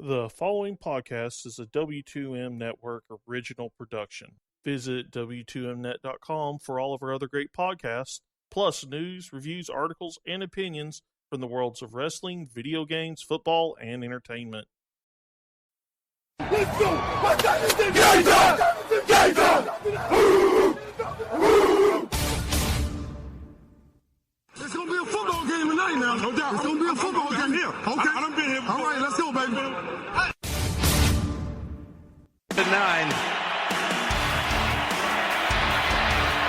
The following podcast is a W2M Network original production. Visit W2Mnet.com for all of our other great podcasts, plus news, reviews, articles, and opinions from the worlds of wrestling, video games, football, and entertainment. Let's go! What's that? It's gonna be a football game tonight now. No doubt. It's gonna be a football game here. Okay. I done been here before. All right, let's go, baby. 9.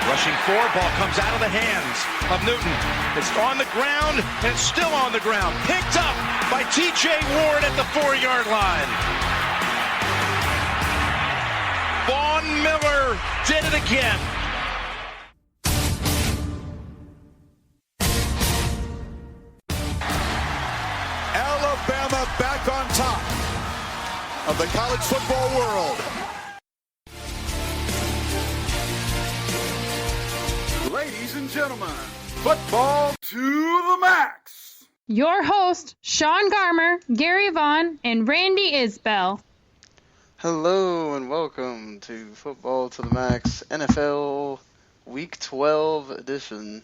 Rushing forward, ball comes out of the hands of Newton. It's on the ground, and it's still on the ground. Picked up by T.J. Ward at the 4-yard line. Vaughn Miller did it again. Alabama back on top of the college football world. Ladies and gentlemen, football to the max. Your host, Sean Garmer, Gary Vaughn, and Randy Isbell. Hello and welcome to Football to the Max NFL Week 12 edition,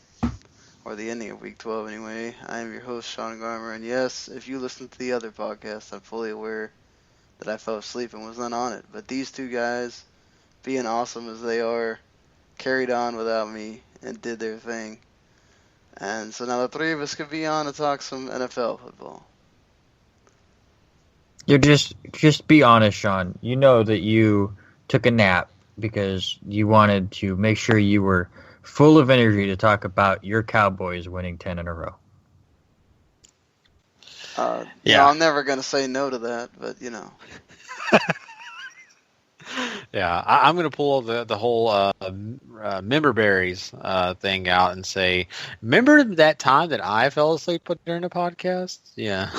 or the ending of Week 12 anyway. I am your host, Sean Garmer, and yes, if you listen to the other podcast, I'm fully aware that I fell asleep and was not on it. But these two guys, being awesome as they are, carried on without me and did their thing. And so now the three of us could be on to talk some NFL football. You're just be honest, Sean. You know that you took a nap because you wanted to make sure you were full of energy to talk about your Cowboys winning 10 in a row. Yeah, I'm never going to say no to that, but you know. Yeah, I'm going to pull the whole member berries thing out and say, remember that time that I fell asleep during the podcast? Yeah.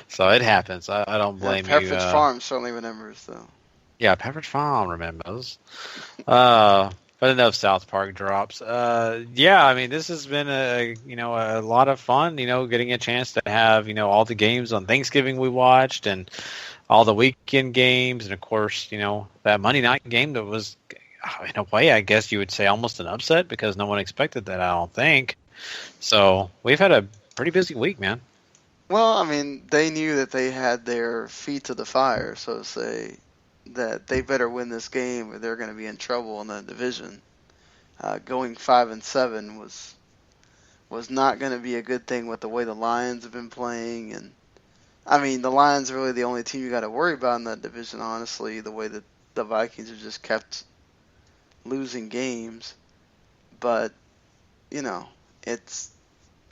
So it happens. I don't blame you. Pepperidge Farm certainly remembers, though. Yeah, Pepperidge Farm remembers. But enough South Park drops. Yeah, I mean, this has been a lot of fun. Getting a chance to have all the games on Thanksgiving we watched and all the weekend games, and of course that Monday night game that was in a way I guess you would say almost an upset because no one expected that. I don't think. So we've had a pretty busy week, man. Well, I mean, they knew that they had their feet to the fire, so to say, that they better win this game or they're going to be in trouble in the division. Going 5-7 was not going to be a good thing with the way the Lions have been playing. And I mean, the Lions are really the only team you got to worry about in that division, honestly, the way that the Vikings have just kept losing games. But, it's...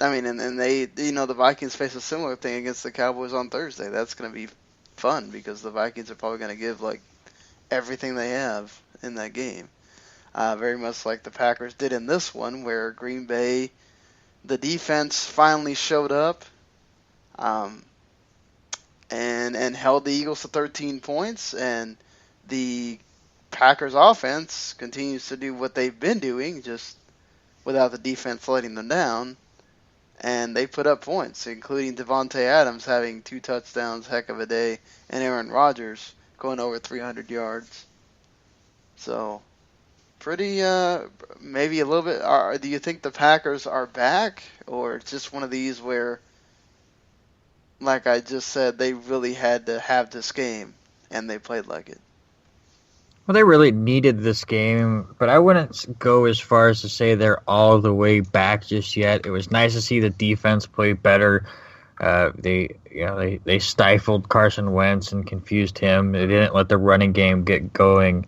I mean, and they, the Vikings face a similar thing against the Cowboys on Thursday. That's going to be fun because the Vikings are probably going to give, everything they have in that game. Very much like the Packers did in this one, where Green Bay, the defense finally showed up and held the Eagles to 13 points, and the Packers offense continues to do what they've been doing, just without the defense letting them down. And they put up points, including Devontae Adams having 2 touchdowns, heck of a day, and Aaron Rodgers going over 300 yards. So, pretty, maybe a little bit. Do you think the Packers are back, or it's just one of these where, like I just said, they really had to have this game, and they played like it? Well, they really needed this game, but I wouldn't go as far as to say they're all the way back just yet. It was nice to see the defense play better. They stifled Carson Wentz and confused him. They didn't let the running game get going.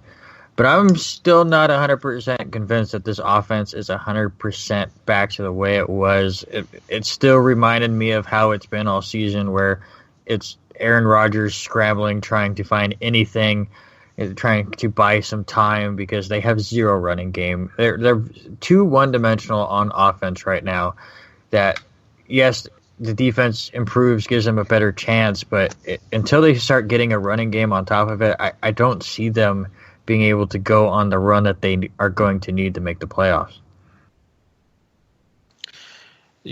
But I'm still not 100% convinced that this offense is 100% back to the way it was. It still reminded me of how it's been all season, where it's Aaron Rodgers scrambling, trying to find anything, trying to buy some time because they have zero running game. They're too one-dimensional on offense right now that, yes, the defense improves, gives them a better chance, but until they start getting a running game on top of it, I don't see them being able to go on the run that they are going to need to make the playoffs.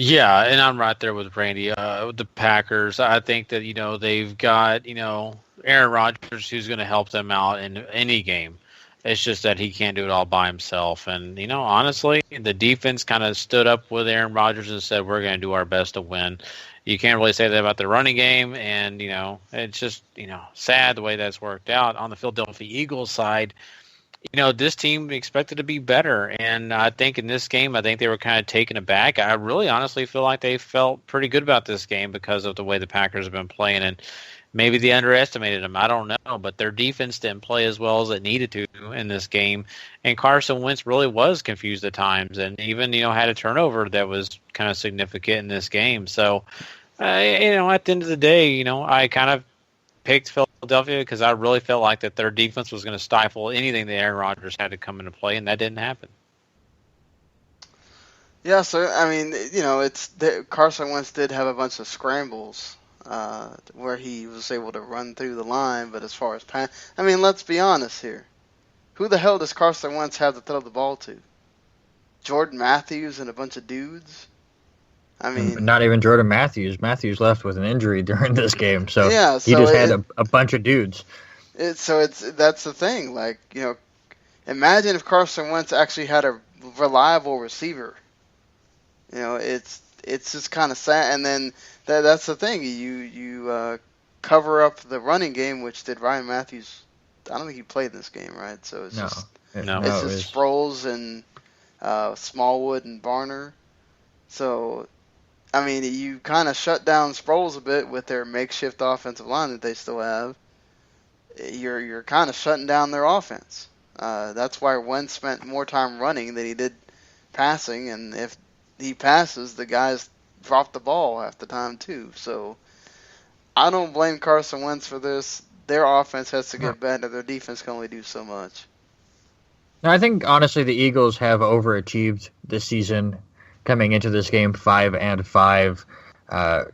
Yeah, and I'm right there with Randy. With the Packers, I think that they've got Aaron Rodgers who's going to help them out in any game. It's just that he can't do it all by himself. And honestly, the defense kind of stood up with Aaron Rodgers and said, "We're going to do our best to win." You can't really say that about the running game, and it's just sad the way that's worked out. On the Philadelphia Eagles side, this team expected to be better, and I think in this game, I think they were kind of taken aback. I really honestly feel like they felt pretty good about this game because of the way the Packers have been playing, and maybe they underestimated them. I don't know, but their defense didn't play as well as it needed to in this game, and Carson Wentz really was confused at times, and even had a turnover that was kind of significant in this game. So, at the end of the day, I kind of picked Philadelphia because I really felt like that their defense was going to stifle anything that Aaron Rodgers had to come into play, and that didn't happen. Yeah, so I mean, Carson Wentz did have a bunch of scrambles where he was able to run through the line, but as far as let's be honest here. Who the hell does Carson Wentz have to throw the ball to? Jordan Matthews and a bunch of dudes? I mean, not even Jordan Matthews. Matthews left with an injury during this game, so yeah, he just had a bunch of dudes. That's the thing. Like, imagine if Carson Wentz actually had a reliable receiver. It's just kind of sad. And then that's the thing. You cover up the running game, which did Ryan Matthews. I don't think he played in this game, right? So it's just Sproles and Smallwood and Barner. So, I mean, you kind of shut down Sproles a bit with their makeshift offensive line that they still have. You're kind of shutting down their offense. That's why Wentz spent more time running than he did passing, and if he passes, the guys drop the ball half the time too. So I don't blame Carson Wentz for this. Their offense has to get better. Their defense can only do so much. No, I think, honestly, the Eagles have overachieved this season coming into this game 5-5.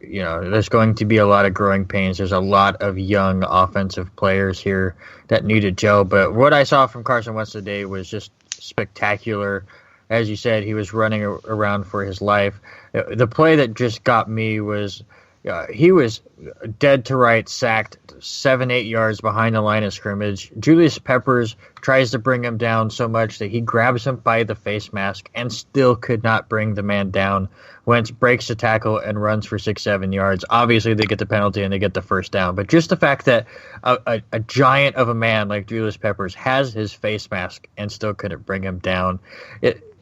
There's going to be a lot of growing pains. There's a lot of young offensive players here that need to gel. But what I saw from Carson Wentz today was just spectacular. As you said, he was running around for his life. The play that just got me was he was dead to right, sacked 7-8 yards behind the line of scrimmage. Julius Peppers tries to bring him down so much that he grabs him by the face mask and still could not bring the man down. Wentz breaks the tackle and runs for 6-7 yards. Obviously, they get the penalty and they get the first down. But just the fact that a giant of a man like Julius Peppers has his face mask and still couldn't bring him down,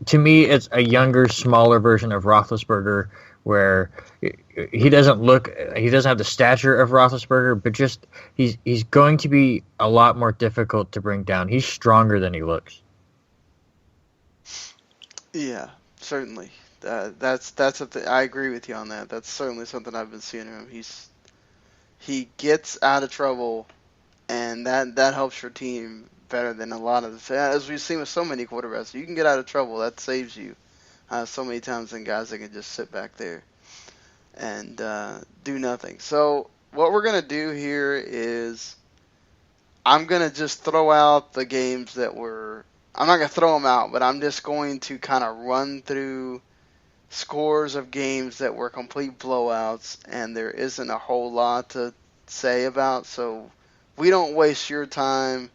to me, it's a younger, smaller version of Roethlisberger, where he doesn't have the stature of Roethlisberger, but just he's going to be a lot more difficult to bring down. He's stronger than he looks. Yeah, certainly. That's I agree with you on that. That's certainly something I've been seeing him. He gets out of trouble, and that helps your team better than a lot of as we've seen with so many quarterbacks. You can get out of trouble, that saves you so many times than guys that can just sit back there and do nothing. So what we're going to do here is I'm going to just throw out the games that were – I'm not going to throw them out, but I'm just going to kind of run through scores of games that were complete blowouts, and there isn't a whole lot to say about. So we don't waste your time,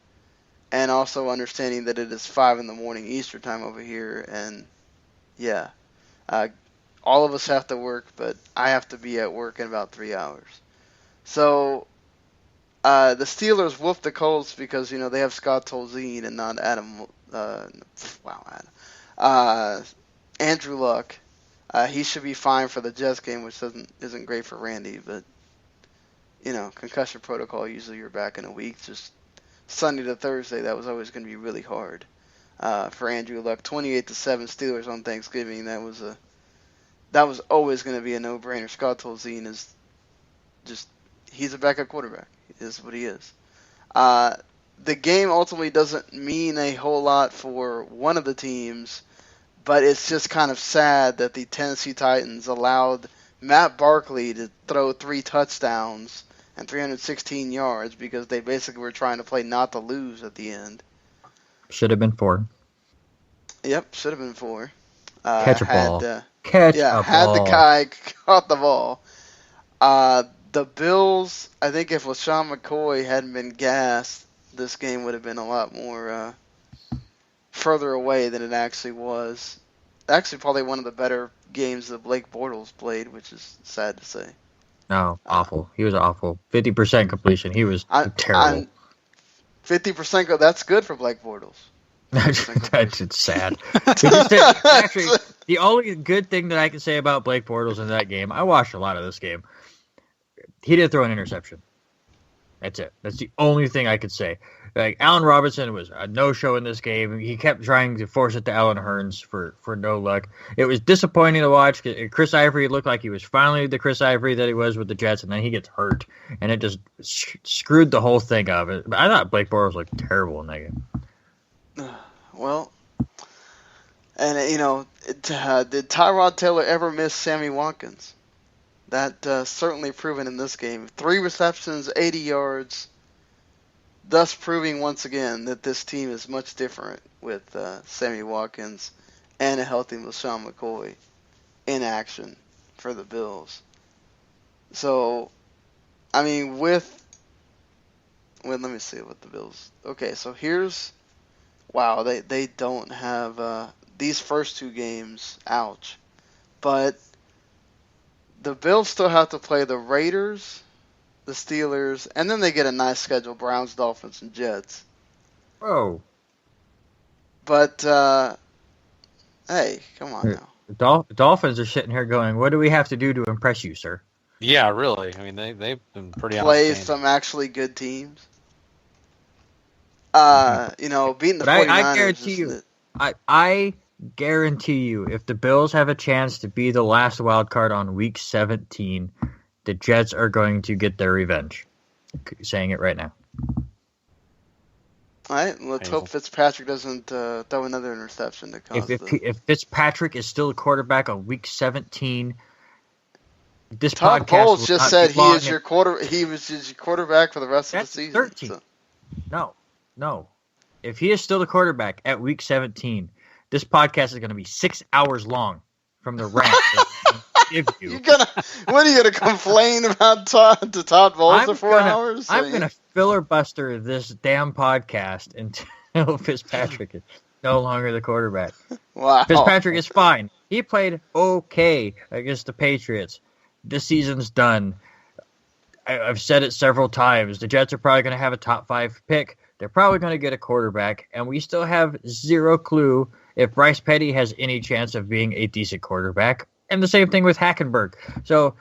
and also understanding that it is 5 in the morning Eastern time over here, and yeah, all of us have to work, but I have to be at work in about 3 hours. So the Steelers whooped the Colts because they have Scott Tolzien and not Andrew Luck. He should be fine for the Jets game, which isn't great for Randy, but concussion protocol. Usually you're back in a week. Just Sunday to Thursday, that was always going to be really hard for Andrew Luck. 28-7 Steelers on Thanksgiving. That was always going to be a no-brainer. Scott Tolzien is he's a backup quarterback. He is what he is. The game ultimately doesn't mean a whole lot for one of the teams, but it's just kind of sad that the Tennessee Titans allowed Matt Barkley to throw 3 touchdowns and 316 yards because they basically were trying to play not to lose at the end. Should have been 4. Yep, should have been 4. Catch a ball. Catch Yeah, a had ball. the guy caught the ball. The Bills, I think if LaShawn McCoy hadn't been gassed, this game would have been a lot more further away than it actually was. Actually, probably one of the better games that Blake Bortles played, which is sad to say. No, awful. He was awful. 50% completion. He was terrible. 50% that's good for Blake Bortles. That's sad. Actually, the only good thing that I can say about Blake Bortles in that game, I watched a lot of this game. He didn't throw an interception. That's it. That's the only thing I could say. Like, Allen Robinson was a no-show in this game. He kept trying to force it to Allen Hurns for no luck. It was disappointing to watch. Chris Ivory looked like he was finally the Chris Ivory that he was with the Jets, and then he gets hurt, and it just screwed the whole thing up. I thought Blake Bortles looked terrible in that game. Well, and did Tyrod Taylor ever miss Sammy Watkins? That certainly proven in this game. 3 receptions, 80 yards, thus proving once again that this team is much different with Sammy Watkins and a healthy LaShawn McCoy in action for the Bills. So, I mean, let me see what the Bills. Okay, so here's. Wow, they don't have these first 2 games. Ouch. But the Bills still have to play the Raiders, the Steelers, and then they get a nice schedule: Browns, Dolphins, and Jets. Oh. But hey, come on now. Dolphins are sitting here going, "What do we have to do to impress you, sir?" Yeah, really. I mean, they've been pretty Play outstanding. some actually good teams. Beating the 49ers. I guarantee you, I guarantee you, if the Bills have a chance to be the last wild card on Week 17, the Jets are going to get their revenge. Saying it right now. All right, let's hope Fitzpatrick doesn't throw another interception to cause if Fitzpatrick is still a quarterback on Week 17, this Todd podcast Bowles will just not said be long he was your quarterback for the rest of the season. 13. So. No. If he is still the quarterback at Week 17, this podcast is going to be 6 hours long from the rant. What are you gonna complain about Todd Bowles for 4 hours? I'm gonna filibuster this damn podcast until Fitzpatrick is no longer the quarterback. Wow. Fitzpatrick is fine. He played okay against the Patriots. This season's done. I've said it several times. The Jets are probably going to have a top 5 pick. They're probably going to get a quarterback, and we still have zero clue if Bryce Petty has any chance of being a decent quarterback. And the same thing with Hackenberg. So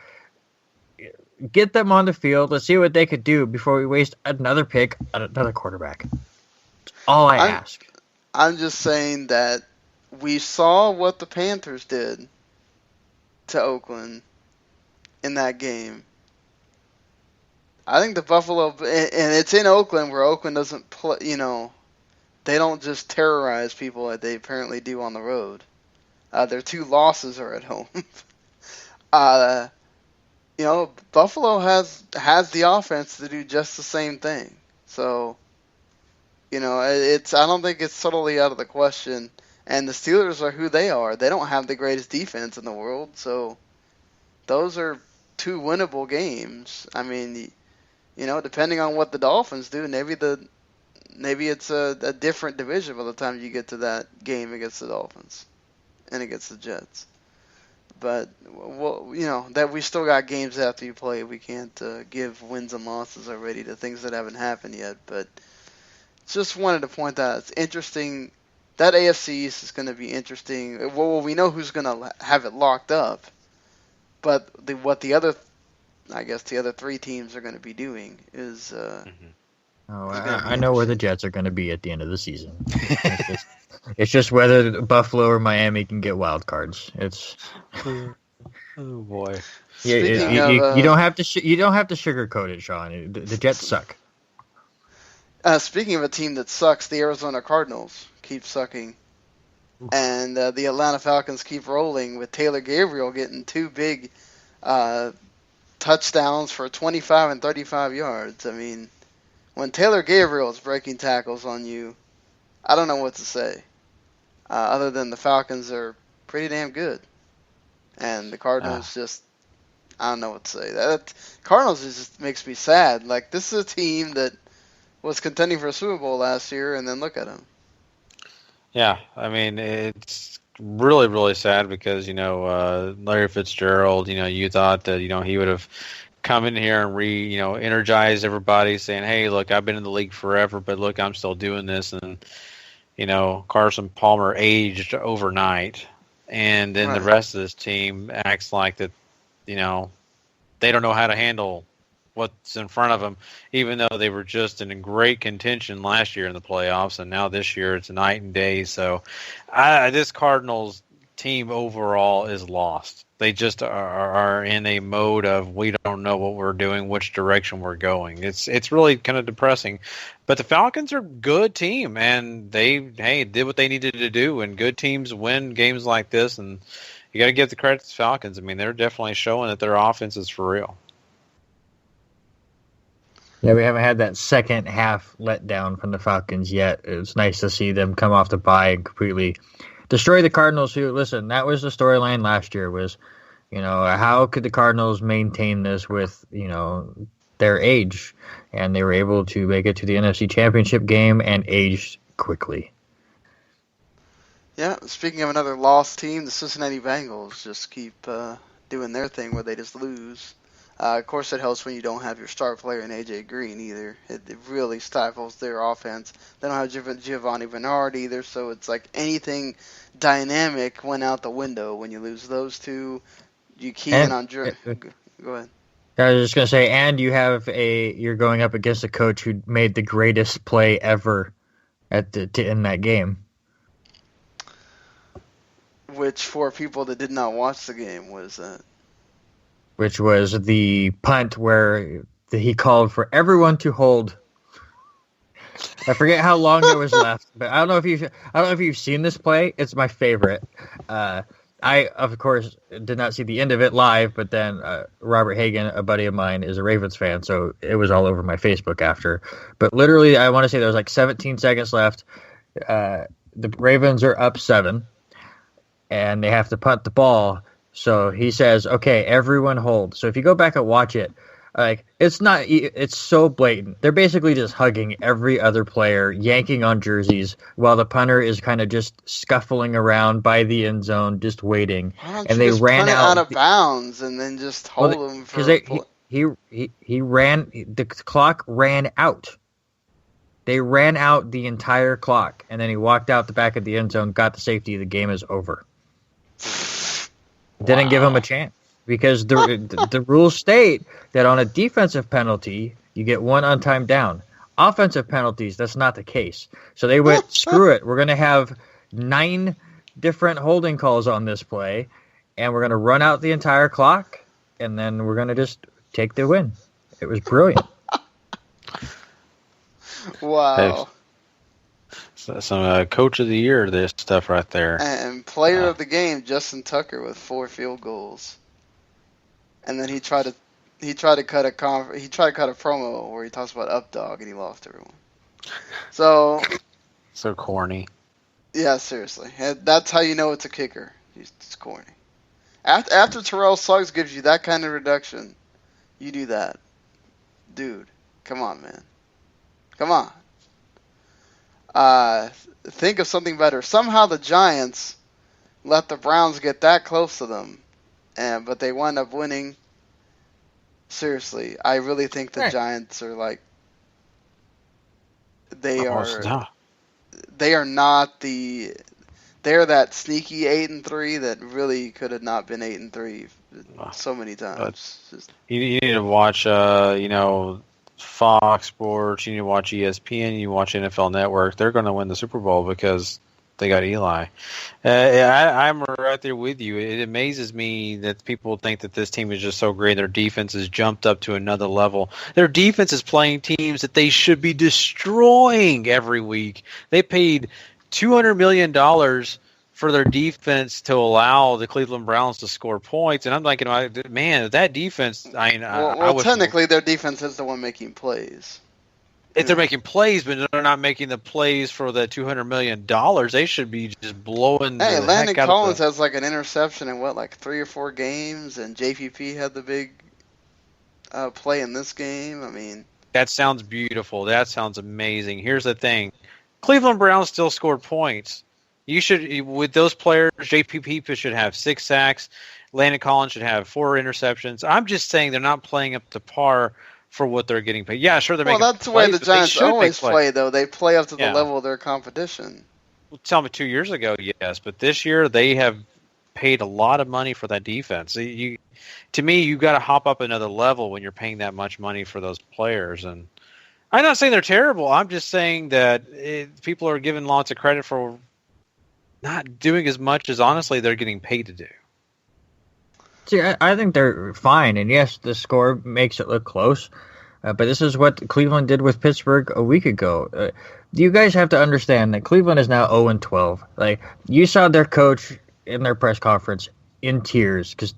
get them on the field. Let's see what they could do before we waste another pick on another quarterback. That's all I ask. I'm just saying that we saw what the Panthers did to Oakland in that game. I think the Buffalo, and it's in Oakland where Oakland doesn't play, they don't just terrorize people like they apparently do on the road. Their 2 losses are at home. Buffalo has the offense to do just the same thing. So, I don't think it's totally out of the question. And the Steelers are who they are. They don't have the greatest defense in the world. So, those are 2 winnable games. I mean, depending on what the Dolphins do, maybe it's a different division by the time you get to that game against the Dolphins and against the Jets. But, that we still got games after you play. We can't give wins and losses already to things that haven't happened yet. But just wanted to point out, it's interesting. That AFC East is going to be interesting. Well, we know who's going to have it locked up. But what the other 3 teams are going to be doing is... I know where the Jets are going to be at the end of the season. It's just whether Buffalo or Miami can get wild cards. It's oh boy. You don't have to sugarcoat it, Sean. The Jets suck. Speaking of a team that sucks, the Arizona Cardinals keep sucking, and the Atlanta Falcons keep rolling with Taylor Gabriel getting 2 big touchdowns for 25 and 35 yards. I mean, when Taylor Gabriel is breaking tackles on you, I don't know what to say, other than the Falcons are pretty damn good. And the Cardinals just, I don't know what to say. That Cardinals just makes me sad. Like, this is a team that was contending for a Super Bowl last year, and then look at them. Yeah, I mean, it's really, really sad because, Larry Fitzgerald, you thought that, he would have come in here and energize everybody saying, hey, look, I've been in the league forever, but look, I'm still doing this. And, Carson Palmer aged overnight. And then the rest of this team acts like that, they don't know how to handle what's in front of them, even though they were just in great contention last year in the playoffs, and now this year it's night and day. So this Cardinals team overall is lost. They just are in a mode of we don't know what we're doing, which direction we're going. It's really kind of depressing. But the Falcons are a good team, and they did what they needed to do, and good teams win games like this, and you got to give the credit to the Falcons. I mean, they're definitely showing that their offense is for real. Yeah, we haven't had that second half letdown from the Falcons yet. It was nice to see them come off the bye and completely destroy the Cardinals. Who, listen, that was the storyline last year was, how could the Cardinals maintain this with, their age? And they were able to make it to the NFC Championship game and aged quickly. Yeah, speaking of another lost team, the Cincinnati Bengals just keep doing their thing where they just lose. Of course, it helps when you don't have your star player in A.J. Green either. It really stifles their offense. They don't have Giovanni Bernard either, so it's like anything dynamic went out the window when you lose those two. You key in on Go ahead. I was just going to say, and you're going up against a coach who made the greatest play ever in that game. Which, for people that did not watch the game, was that? Which was the punt where he called for everyone to hold. I forget how long there was left, but I don't know if you've seen this play. It's my favorite. I, of course, did not see the end of it live, but then Robert Hagan, a buddy of mine, is a Ravens fan, so it was all over my Facebook after. But literally, I want to say there was like 17 seconds left. The Ravens are up 7, and they have to punt the ball. So he says, okay, everyone hold. So if you go back and watch it, it's so blatant. They're basically just hugging every other player, yanking on jerseys, while the punter is kind of just scuffling around by the end zone, just waiting. And they ran out of bounds and then just hold them for he ran. The clock ran out. They ran out the entire clock, and then he walked out the back of the end zone, got the safety. The game is over. Didn't give him a chance because the rules state that on a defensive penalty, you get 1 on-time down. Offensive penalties, that's not the case. So they went, screw it. We're going to have 9 different holding calls on this play, and we're going to run out the entire clock, and then we're going to just take the win. It was brilliant. Wow. Some Coach of the Year, this stuff right there. And Player of the Game, Justin Tucker with 4 field goals. And then he tried to cut a promo where he talks about up dog and he lost everyone. So corny. Yeah, seriously. That's how you know it's a kicker. It's corny. After Terrell Suggs gives you that kind of reduction, you do that. Dude, come on, man. Come on. Think of something better. Somehow the Giants let the Browns get that close to them, but they wound up winning. Seriously, I really think the Giants are like they are not they're that sneaky 8-3 that really could have not been 8-3 so many times. You need to watch Fox Sports, you need to watch ESPN, you watch NFL Network. They're going to win the Super Bowl because they got Eli. I'm right there with you. It amazes me that people think that this team is just so great. Their defense has jumped up to another level. Their defense is playing teams that they should be destroying every week. They paid $200 million for their defense to allow the Cleveland Browns to score points. And I'm thinking, man, that defense, technically their defense is the one making plays. If they're making plays, but they're not making the plays for the $200 million, they should be just blowing Hey, the Landon heck out Collins of the... has like an interception in what, like 3 or 4 games, and JPP had the big play in this game. I mean, That sounds beautiful. That sounds amazing. Here's the thing. Cleveland Browns still scored points. You should, with those players, JPP should have 6 sacks. Landon Collins should have 4 interceptions. I'm just saying they're not playing up to par for what they're getting paid. Yeah, sure, they're making plays. Well, that's the way the Giants always play, though. They play up to the Yeah. level of their competition. Well, tell me 2 years ago, yes, but this year they have paid a lot of money for that defense. To me, you got to hop up another level when you're paying that much money for those players. And I'm not saying they're terrible. I'm just saying that people are given lots of credit for not doing as much as honestly they're getting paid to do. See, I think they're fine, and yes, the score makes it look close, but this is what Cleveland did with Pittsburgh a week ago. You guys have to understand that Cleveland is now 0-12. Like, you saw their coach in their press conference in tears because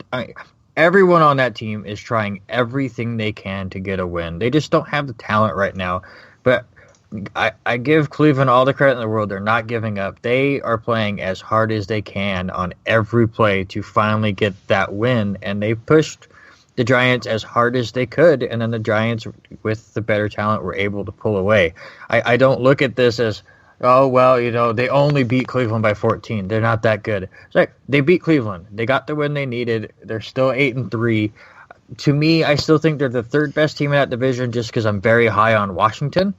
everyone on that team is trying everything they can to get a win. They just don't have the talent right now, but I give Cleveland all the credit in the world. They're not giving up. They are playing as hard as they can on every play to finally get that win, and they pushed the Giants as hard as they could, and then the Giants, with the better talent, were able to pull away. I don't look at this as, oh, well, they only beat Cleveland by 14. They're not that good. It's like, they beat Cleveland. They got the win they needed. They're still 8-3. To me, I still think they're the third best team in that division just because I'm very high on Washington.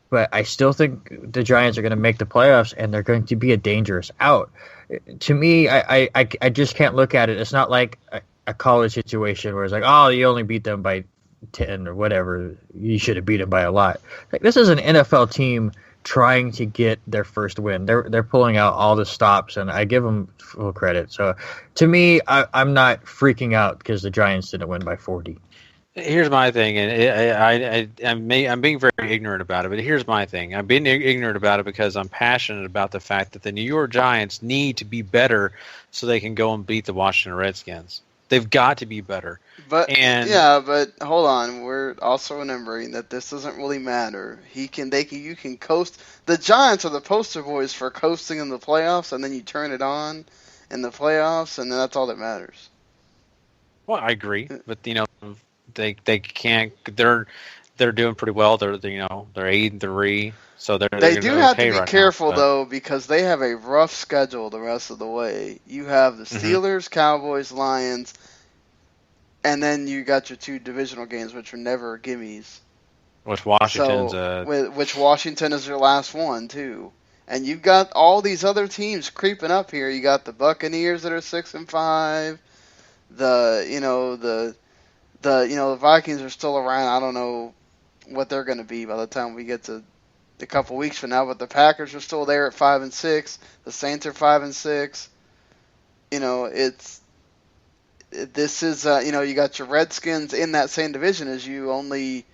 But I still think the Giants are going to make the playoffs, and they're going to be a dangerous out. To me, I just can't look at it. It's not like a college situation where it's like, oh, you only beat them by 10 or whatever. You should have beat them by a lot. Like, this is an NFL team trying to get their first win. They're pulling out all the stops, and I give them full credit. So, to me, I'm not freaking out because the Giants didn't win by 40. Here's my thing, and I'm being very ignorant about it, but here's my thing. I'm being ignorant about it because I'm passionate about the fact that the New York Giants need to be better so they can go and beat the Washington Redskins. They've got to be better. But hold on. We're also remembering that this doesn't really matter. You can coast. The Giants are the poster boys for coasting in the playoffs, and then you turn it on in the playoffs, and then that's all that matters. Well, I agree, but they can't. They're doing pretty well. They're 8-3, so they do have to be careful though, because they have a rough schedule the rest of the way. You have the Steelers, Cowboys, Lions, and then you got your 2 divisional games, which are never gimmies. Which Washington is your last one too, and you've got all these other teams creeping up here. You got the Buccaneers that are 6-5. The Vikings are still around. I don't know what they're going to be by the time we get to a couple weeks from now, but the Packers are still there at 5-6. The Saints are 5-6. You got your Redskins in that same division as you, only,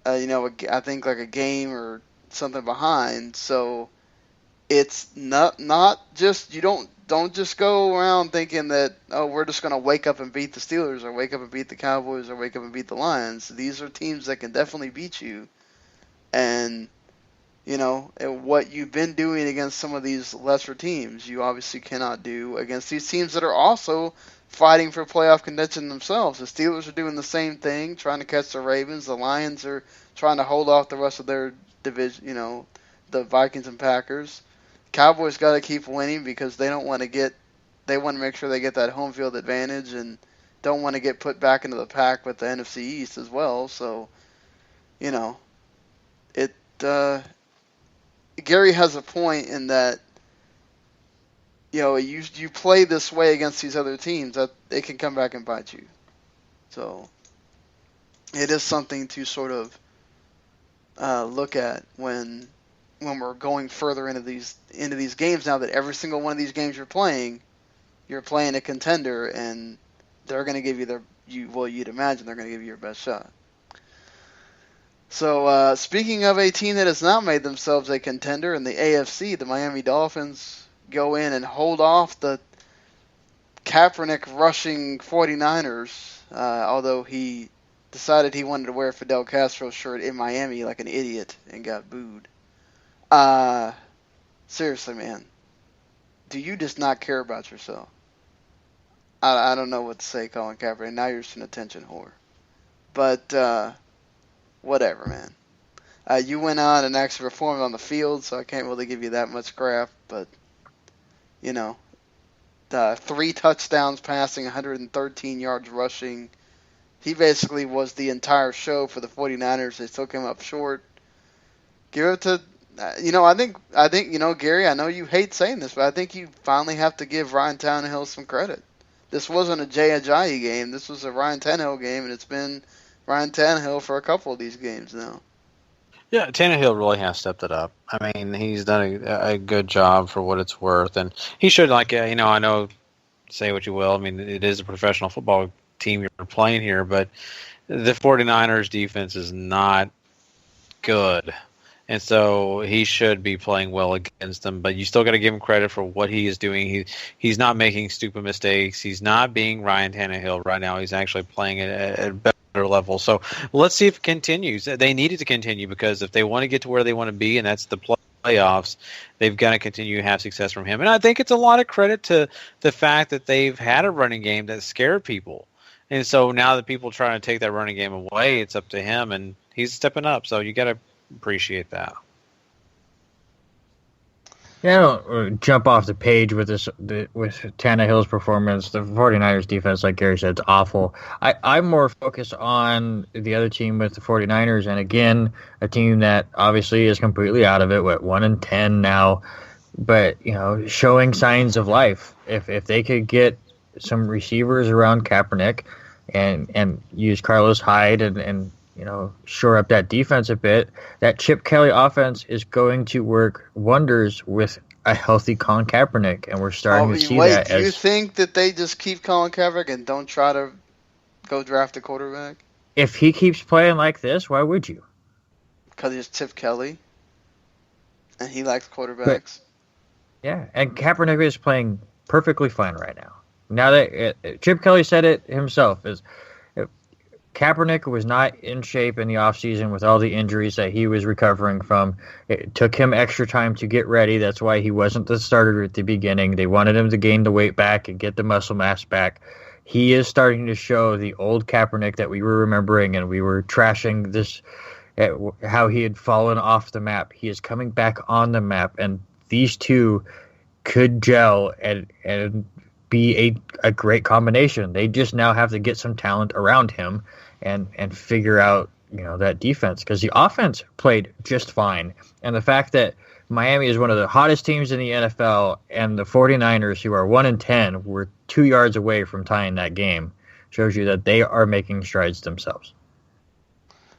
I think like a game or something behind. So it's not just, you don't just go around thinking that, oh, we're just going to wake up and beat the Steelers or wake up and beat the Cowboys or wake up and beat the Lions. These are teams that can definitely beat you. And, what you've been doing against some of these lesser teams, you obviously cannot do against these teams that are also fighting for playoff contention themselves. The Steelers are doing the same thing, trying to catch the Ravens. The Lions are trying to hold off the rest of their division, the Vikings and Packers. Cowboys got to keep winning because they want to make sure they get that home field advantage and don't want to get put back into the pack with the NFC East as well. So, Gary has a point in that, you play this way against these other teams that they can come back and bite you. So, it is something to sort of look at when we're going further into these games now, that every single one of these games you're playing a contender, and they're going to give you you'd imagine they're going to give you your best shot. So speaking of a team that has not made themselves a contender in the AFC, the Miami Dolphins go in and hold off the Kaepernick rushing 49ers, although he decided he wanted to wear a Fidel Castro shirt in Miami like an idiot and got booed. Seriously, man. Do you just not care about yourself? I don't know what to say, Colin Kaepernick. Now you're just an attention whore. But, whatever, man. You went on and actually performed on the field, so I can't really give you that much crap. But, 3 touchdowns passing, 113 yards rushing. He basically was the entire show for the 49ers. They still came up short. Give it to, I think, Gary, I know you hate saying this, but I think you finally have to give Ryan Tannehill some credit. This wasn't a Jay Ajayi game. This was a Ryan Tannehill game, and it's been Ryan Tannehill for a couple of these games now. Yeah, Tannehill really has stepped it up. I mean, he's done a good job for what it's worth, and he should, I know, say what you will. I mean, it is a professional football team you're playing here, but the 49ers defense is not good. And so he should be playing well against them, but you still got to give him credit for what he is doing. He's not making stupid mistakes. He's not being Ryan Tannehill right now. He's actually playing at a better level. So let's see if it continues. They need it to continue because if they want to get to where they want to be, and that's the playoffs, they've got to continue to have success from him. And I think it's a lot of credit to the fact that they've had a running game that scared people. And so now that people are trying to take that running game away, it's up to him, and he's stepping up. So you got to appreciate that. Yeah, I don't jump off the page with Tannehill's performance. The 49ers defense, like Gary said, is awful. I'm more focused on the other team with the 49ers, and again, a team that obviously is completely out of it, 1-10 now, but showing signs of life. If they could get some receivers around Kaepernick and use Carlos Hyde and shore up that defense a bit, that Chip Kelly offense is going to work wonders with a healthy Colin Kaepernick, and we're starting to see that. Do you think that they just keep Colin Kaepernick and don't try to go draft a quarterback? If he keeps playing like this, why would you? Because he's Chip Kelly, and he likes quarterbacks. But, yeah, and Kaepernick is playing perfectly fine right now. Now that Chip Kelly said it himself, Kaepernick was not in shape in the offseason with all the injuries that he was recovering from. It took him extra time to get ready. That's why he wasn't the starter at the beginning. They wanted him to gain the weight back and get the muscle mass back. He is starting to show the old Kaepernick that we were remembering, and we were trashing this, how he had fallen off the map. He is coming back on the map, and these two could gel and be a great combination. They just now have to get some talent around him and figure out that defense, because the offense played just fine. And the fact that Miami is one of the hottest teams in the NFL and the 49ers, who are 1-10, were 2 yards away from tying that game, shows you that they are making strides themselves.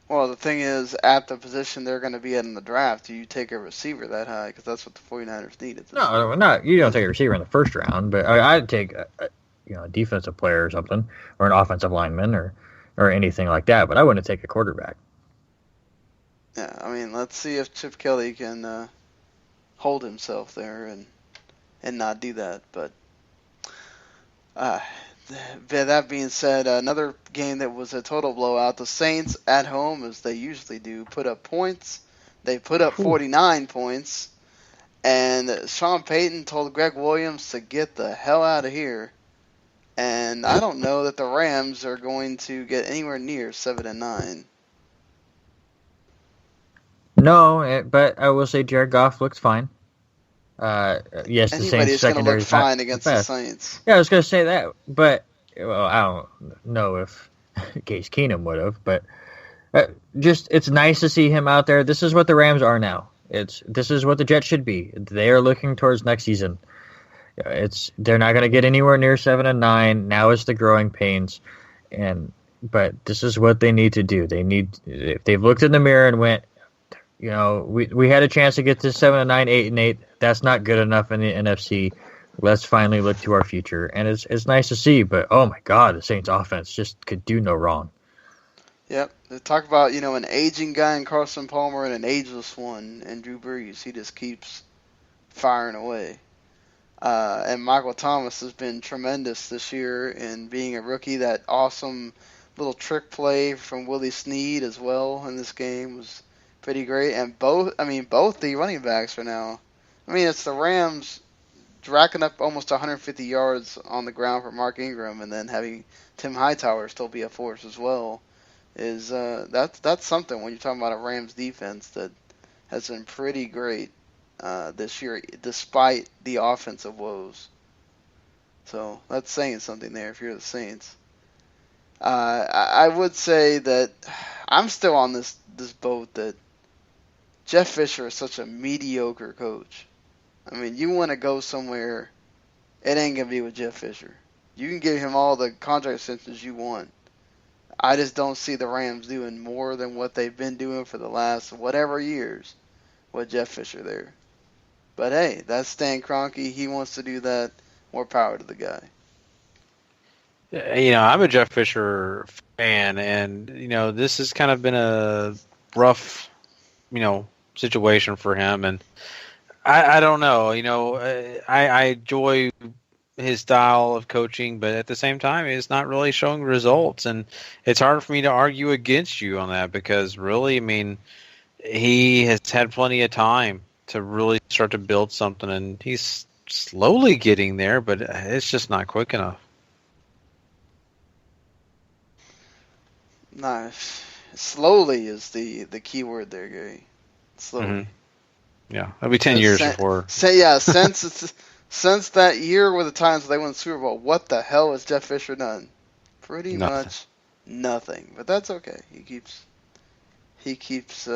Well, the thing is, at the position they're going to be in the draft, do you take a receiver that high? Because that's what the 49ers need. No, not you don't take a receiver in the first round, but I'd take a defensive player or something, or an offensive lineman or anything like that, but I wouldn't take a quarterback. Yeah, I mean, let's see if Chip Kelly can hold himself there and not do that. But that being said, another game that was a total blowout. The Saints at home, as they usually do, put up points. They put up 49 points. And Sean Payton told Greg Williams to get the hell out of here. And I don't know that the Rams are going to get anywhere near 7-9. No, but I will say Jared Goff looks fine. Yes, the Saints secondary look fine against the Saints. Yeah, I was going to say that, but I don't know if Case Keenum would have, but it's nice to see him out there. This is what the Rams are now. This is what the Jets should be. They are looking towards next season. They're not going to get anywhere near 7-9. Now it's the growing pains, but this is what they need to do. If they've looked in the mirror and went, we had a chance to get to 7-9, 8-8. That's not good enough in the NFC. Let's finally look to our future, and it's nice to see. But oh my God, the Saints offense just could do no wrong. Yep, they talk about an aging guy in Carson Palmer and an ageless one in Drew Brees. He just keeps firing away. And Michael Thomas has been tremendous this year in being a rookie. That awesome little trick play from Willie Snead as well in this game was pretty great. And both the running backs are now. It's the Rams racking up almost 150 yards on the ground for Mark Ingram, and then having Tim Hightower still be a force as well. That's something when you're talking about a Rams defense that has been pretty great this year, despite the offensive woes. So that's saying something there if you're the Saints. I would say that I'm still on this boat that Jeff Fisher is such a mediocre coach. You want to go somewhere, it ain't going to be with Jeff Fisher. You can give him all the contract extensions you want. I just don't see the Rams doing more than what they've been doing for the last whatever years with Jeff Fisher there. But hey, that's Stan Kroenke. He wants to do that. More power to the guy. I'm a Jeff Fisher fan, and this has kind of been a rough, situation for him, and I don't know. I enjoy his style of coaching, but at the same time, it's not really showing results, and it's hard for me to argue against you on that because really, he has had plenty of time to really start to build something, and he's slowly getting there, but it's just not quick enough. Nice. Slowly is the key word there, Gary. Slowly. Mm-hmm. Yeah, it'll be 10 years before. Since that year with the times they won the Super Bowl, what the hell has Jeff Fisher done? Pretty much nothing. But that's okay. He keeps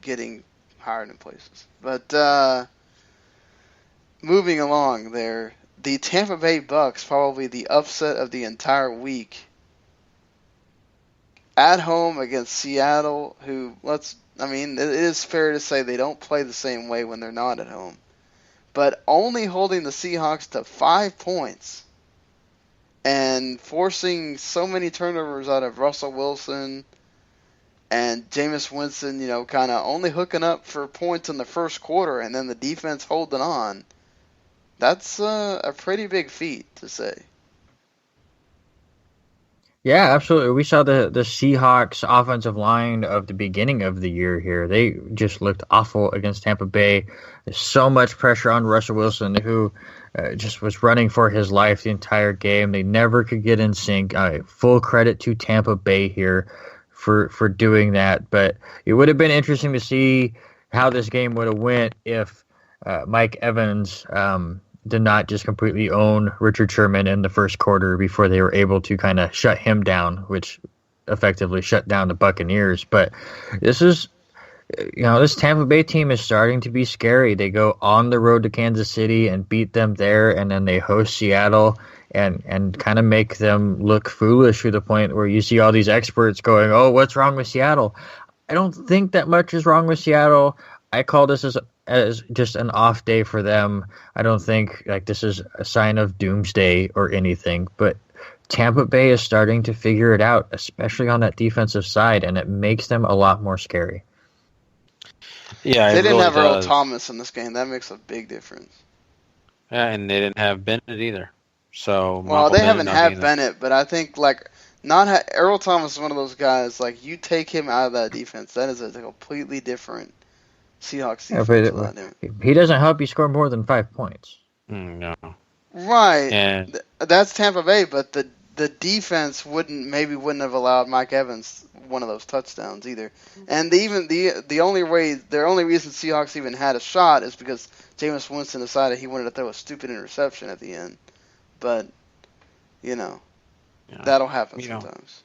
getting hired in places. But moving along there, the Tampa Bay Bucks, probably the upset of the entire week. At home against Seattle, who, it is fair to say they don't play the same way when they're not at home. But only holding the Seahawks to 5 points and forcing so many turnovers out of Russell Wilson and Jameis Winston, kind of only hooking up for points in the first quarter and then the defense holding on. That's a pretty big feat to say. Yeah, absolutely. We saw the Seahawks offensive line of the beginning of the year here. They just looked awful against Tampa Bay. There's so much pressure on Russell Wilson, who just was running for his life the entire game. They never could get in sync. Full credit to Tampa Bay here for doing that. But it would have been interesting to see how this game would have went if Mike Evans did not just completely own Richard Sherman in the first quarter before they were able to kind of shut him down, which effectively shut down the Buccaneers. But this is, this Tampa Bay team is starting to be scary. They go on the road to Kansas City and beat them there, and then they host Seattle and kind of make them look foolish to the point where you see all these experts going, oh, what's wrong with Seattle? I don't think that much is wrong with Seattle. I call this as just an off day for them. I don't think this is a sign of doomsday or anything, but Tampa Bay is starting to figure it out, especially on that defensive side, and it makes them a lot more scary. Yeah, they didn't have Earl Thomas in this game. That makes a big difference. Yeah, and they didn't have Bennett either. So they haven't had Bennett, but I think Earl Thomas is one of those guys. You take him out of that defense, that is a completely different Seahawks defense. Yeah, he doesn't help you score more than 5 points. No. Right. And that's Tampa Bay, but the defense wouldn't have allowed Mike Evans one of those touchdowns either. And the only reason Seahawks even had a shot is because Jameis Winston decided he wanted to throw a stupid interception at the end. But that'll happen sometimes.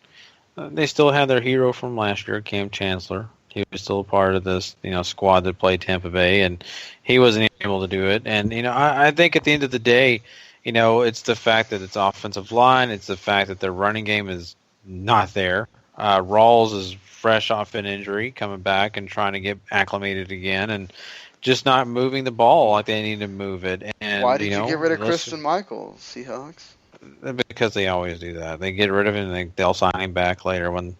They still had their hero from last year, Cam Chancellor. He was still a part of this, squad that played Tampa Bay, and he wasn't able to do it. And I think at the end of the day, it's the fact that it's offensive line, it's the fact that their running game is not there. Rawls is fresh off an injury, coming back and trying to get acclimated again, and just not moving the ball like they need to move it. And why did you get rid of Christian Michael, Seahawks? Because they always do that. They get rid of him and they'll sign him back later when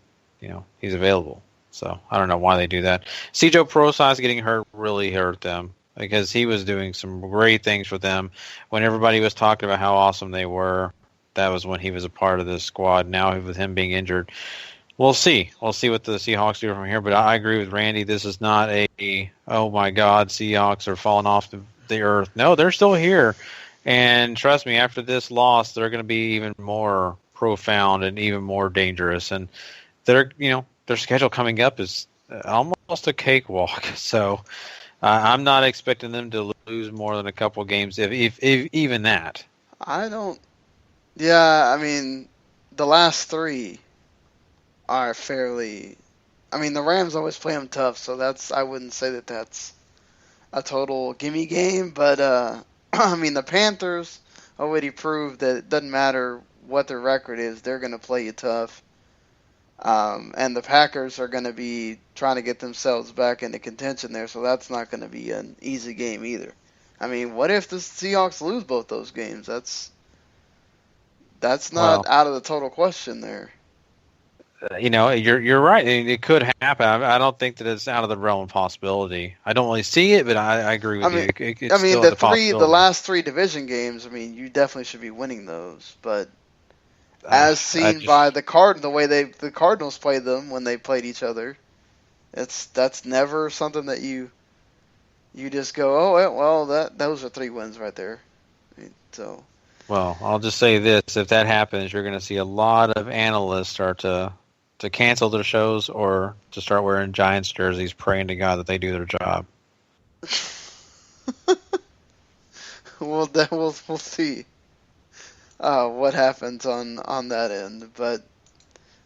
he's available. So I don't know why they do that. Cedro Procise getting hurt really hurt them because he was doing some great things for them when everybody was talking about how awesome they were. that was when he was a part of this squad. Now with him being injured, we'll see. We'll see what the Seahawks do from here. But I agree with Randy. This is not oh my God, Seahawks are falling off the earth. No, they're still here. And trust me, after this loss, they're going to be even more profound and even more dangerous. And their schedule coming up is almost a cakewalk. So I'm not expecting them to lose more than a couple games, if even that. I don't. Yeah, I mean, the last 3 are fairly. I mean, the Rams always play them tough, so I wouldn't say that that's a total gimme game. But I mean, the Panthers already proved that it doesn't matter what their record is, they're going to play you tough. And the Packers are going to be trying to get themselves back into contention there, so that's not going to be an easy game either. I mean, what if the Seahawks lose both those games? That's not out of the total question there. You're right. It could happen. I don't think that it's out of the realm of possibility. I don't really see it, but I agree with you. It's still the last 3 division games, I mean, you definitely should be winning those. But as seen by the way the Cardinals played them when they played each other, that's never something that you just go, oh well, those are 3 wins right there. I mean, so. Well, I'll just say this: if that happens, you're going to see a lot of analysts start to cancel their shows or to start wearing Giants jerseys, praying to God that they do their job. Well, then we'll see what happens on that end. But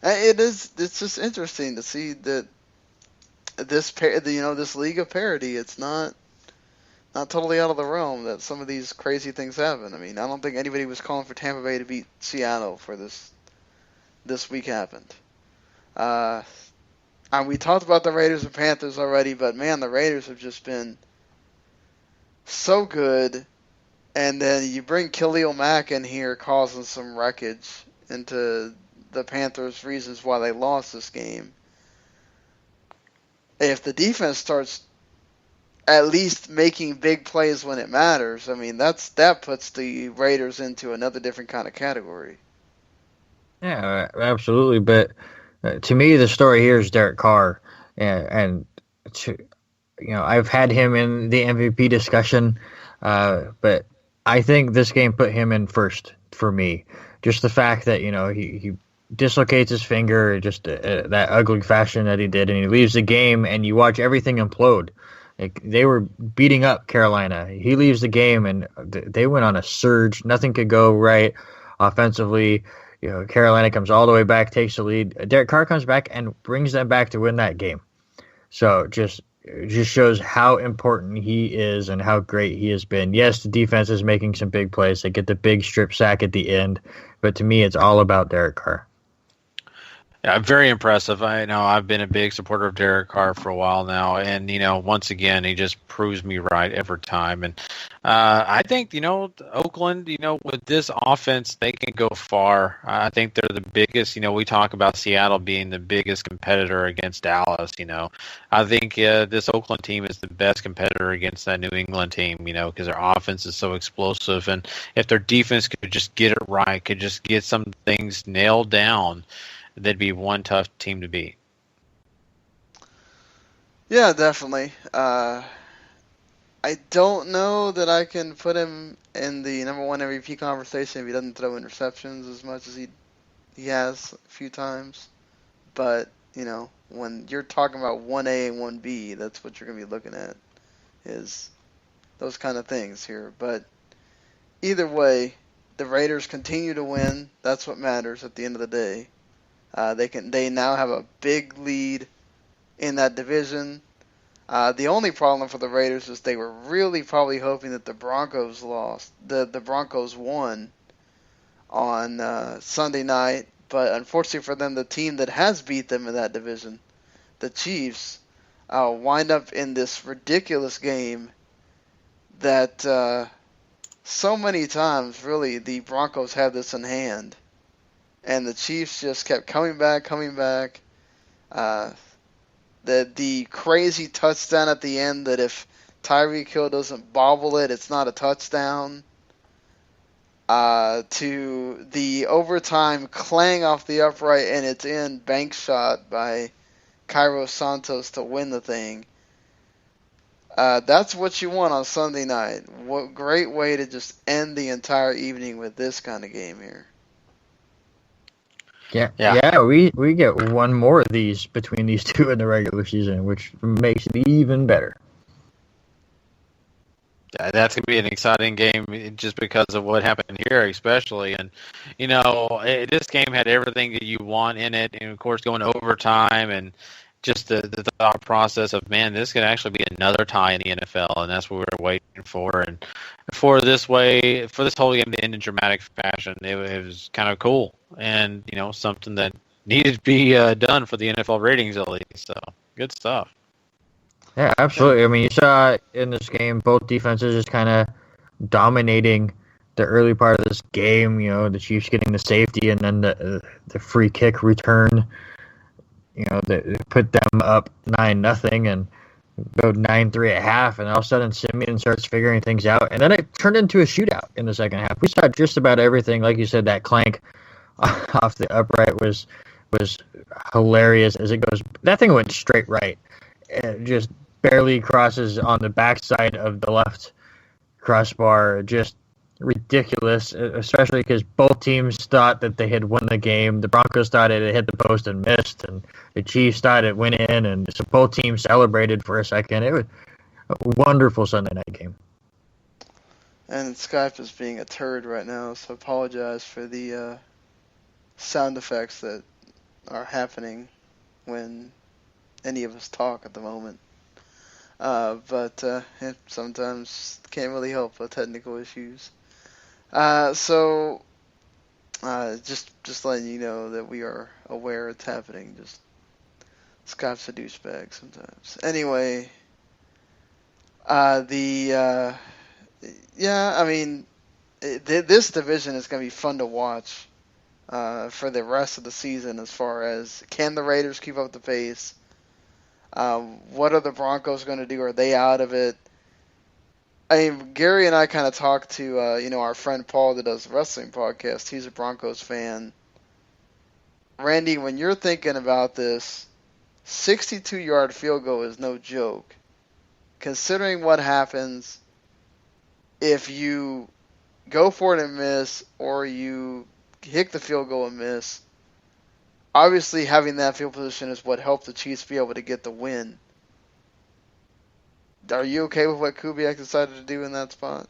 it's just interesting to see that this league of parity, it's not totally out of the realm that some of these crazy things happen. I mean, I don't think anybody was calling for Tampa Bay to beat Seattle for this week happened. And we talked about the Raiders and Panthers already, but man, the Raiders have just been so good. And then you bring Khalil Mack in here causing some wreckage into the Panthers' reasons why they lost this game. If the defense starts at least making big plays when it matters, I mean, that puts the Raiders into another different kind of category. Yeah, absolutely. But to me, the story here is Derek Carr, and I've had him in the MVP discussion, but I think this game put him in first for me. Just the fact that he dislocates his finger, just that ugly fashion that he did, and he leaves the game, and you watch everything implode. Like, they were beating up Carolina. He leaves the game, and they went on a surge. Nothing could go right offensively. Carolina comes all the way back, takes the lead. Derek Carr comes back and brings them back to win that game. So it just shows how important he is and how great he has been. Yes, the defense is making some big plays. They get the big strip sack at the end. But to me, it's all about Derek Carr. Yeah, very impressive. I know I've been a big supporter of Derek Carr for a while now, and once again, he just proves me right every time. And I think Oakland, with this offense, they can go far. I think they're the biggest. We talk about Seattle being the biggest competitor against Dallas. I think this Oakland team is the best competitor against that New England team. Because their offense is so explosive, and if their defense could just get it right, could just get some things nailed down, they'd be one tough team to beat. Yeah, definitely. I don't know that I can put him in the number 1 MVP conversation if he doesn't throw interceptions as much as he has a few times. But, when you're talking about 1A and 1B, that's what you're going to be looking at, is those kind of things here. But either way, the Raiders continue to win. That's what matters at the end of the day. They now have a big lead in that division. The only problem for the Raiders is they were really probably hoping that the Broncos the Broncos won on Sunday night, but unfortunately for them, the team that has beat them in that division, the Chiefs, wind up in this ridiculous game that so many times really the Broncos had this in hand. And the Chiefs just kept coming back. The crazy touchdown at the end, that if Tyreek Hill doesn't bobble it, it's not a touchdown. to the overtime clang off the upright and it's in, bank shot by Cairo Santos to win the thing. That's what you want on Sunday night. What great way to just end the entire evening with this kind of game here. Yeah. We get one more of these between these two in the regular season, which makes it even better. Yeah, that's going to be an exciting game just because of what happened here, especially. And, this game had everything that you want in it. And, of course, going overtime and just the thought process of, man, this could actually be another tie in the NFL. And that's what we were waiting for. And for this whole game to end in dramatic fashion, it was kind of cool. And, something that needed to be done for the NFL ratings at least. So, good stuff. Yeah, absolutely. I mean, you saw in this game both defenses just kind of dominating the early part of this game. The Chiefs getting the safety and then the free kick return. They put them up 9-0 and go 9-3 at half, and all of a sudden Simeon starts figuring things out, and then it turned into a shootout in the second half. We saw just about everything, like you said. That clank off the upright was hilarious as it goes. That thing went straight right. It just barely crosses on the backside of the left crossbar. Just ridiculous, especially because both teams thought that they had won the game. The Broncos thought it had hit the post and missed, and the Chiefs thought it went in, and so both teams celebrated for a second. It was a wonderful Sunday night game. And Skype is being a turd right now, so apologize for the sound effects that are happening when any of us talk at the moment. But sometimes can't really help with technical issues. So just letting you know that we are aware it's happening. Just Skype's a douchebag sometimes. Anyway, this division is going to be fun to watch for the rest of the season. As far as, can the Raiders keep up the pace? What are the Broncos going to do? Are they out of it? I mean, Gary and I kind of talked to, our friend Paul that does the wrestling podcast. He's a Broncos fan. Randy, when you're thinking about this, 62-yard field goal is no joke. Considering what happens if you go for it and miss, or you hit the field goal and miss, obviously having that field position is what helped the Chiefs be able to get the win. Are you okay with what Kubiak decided to do in that spot?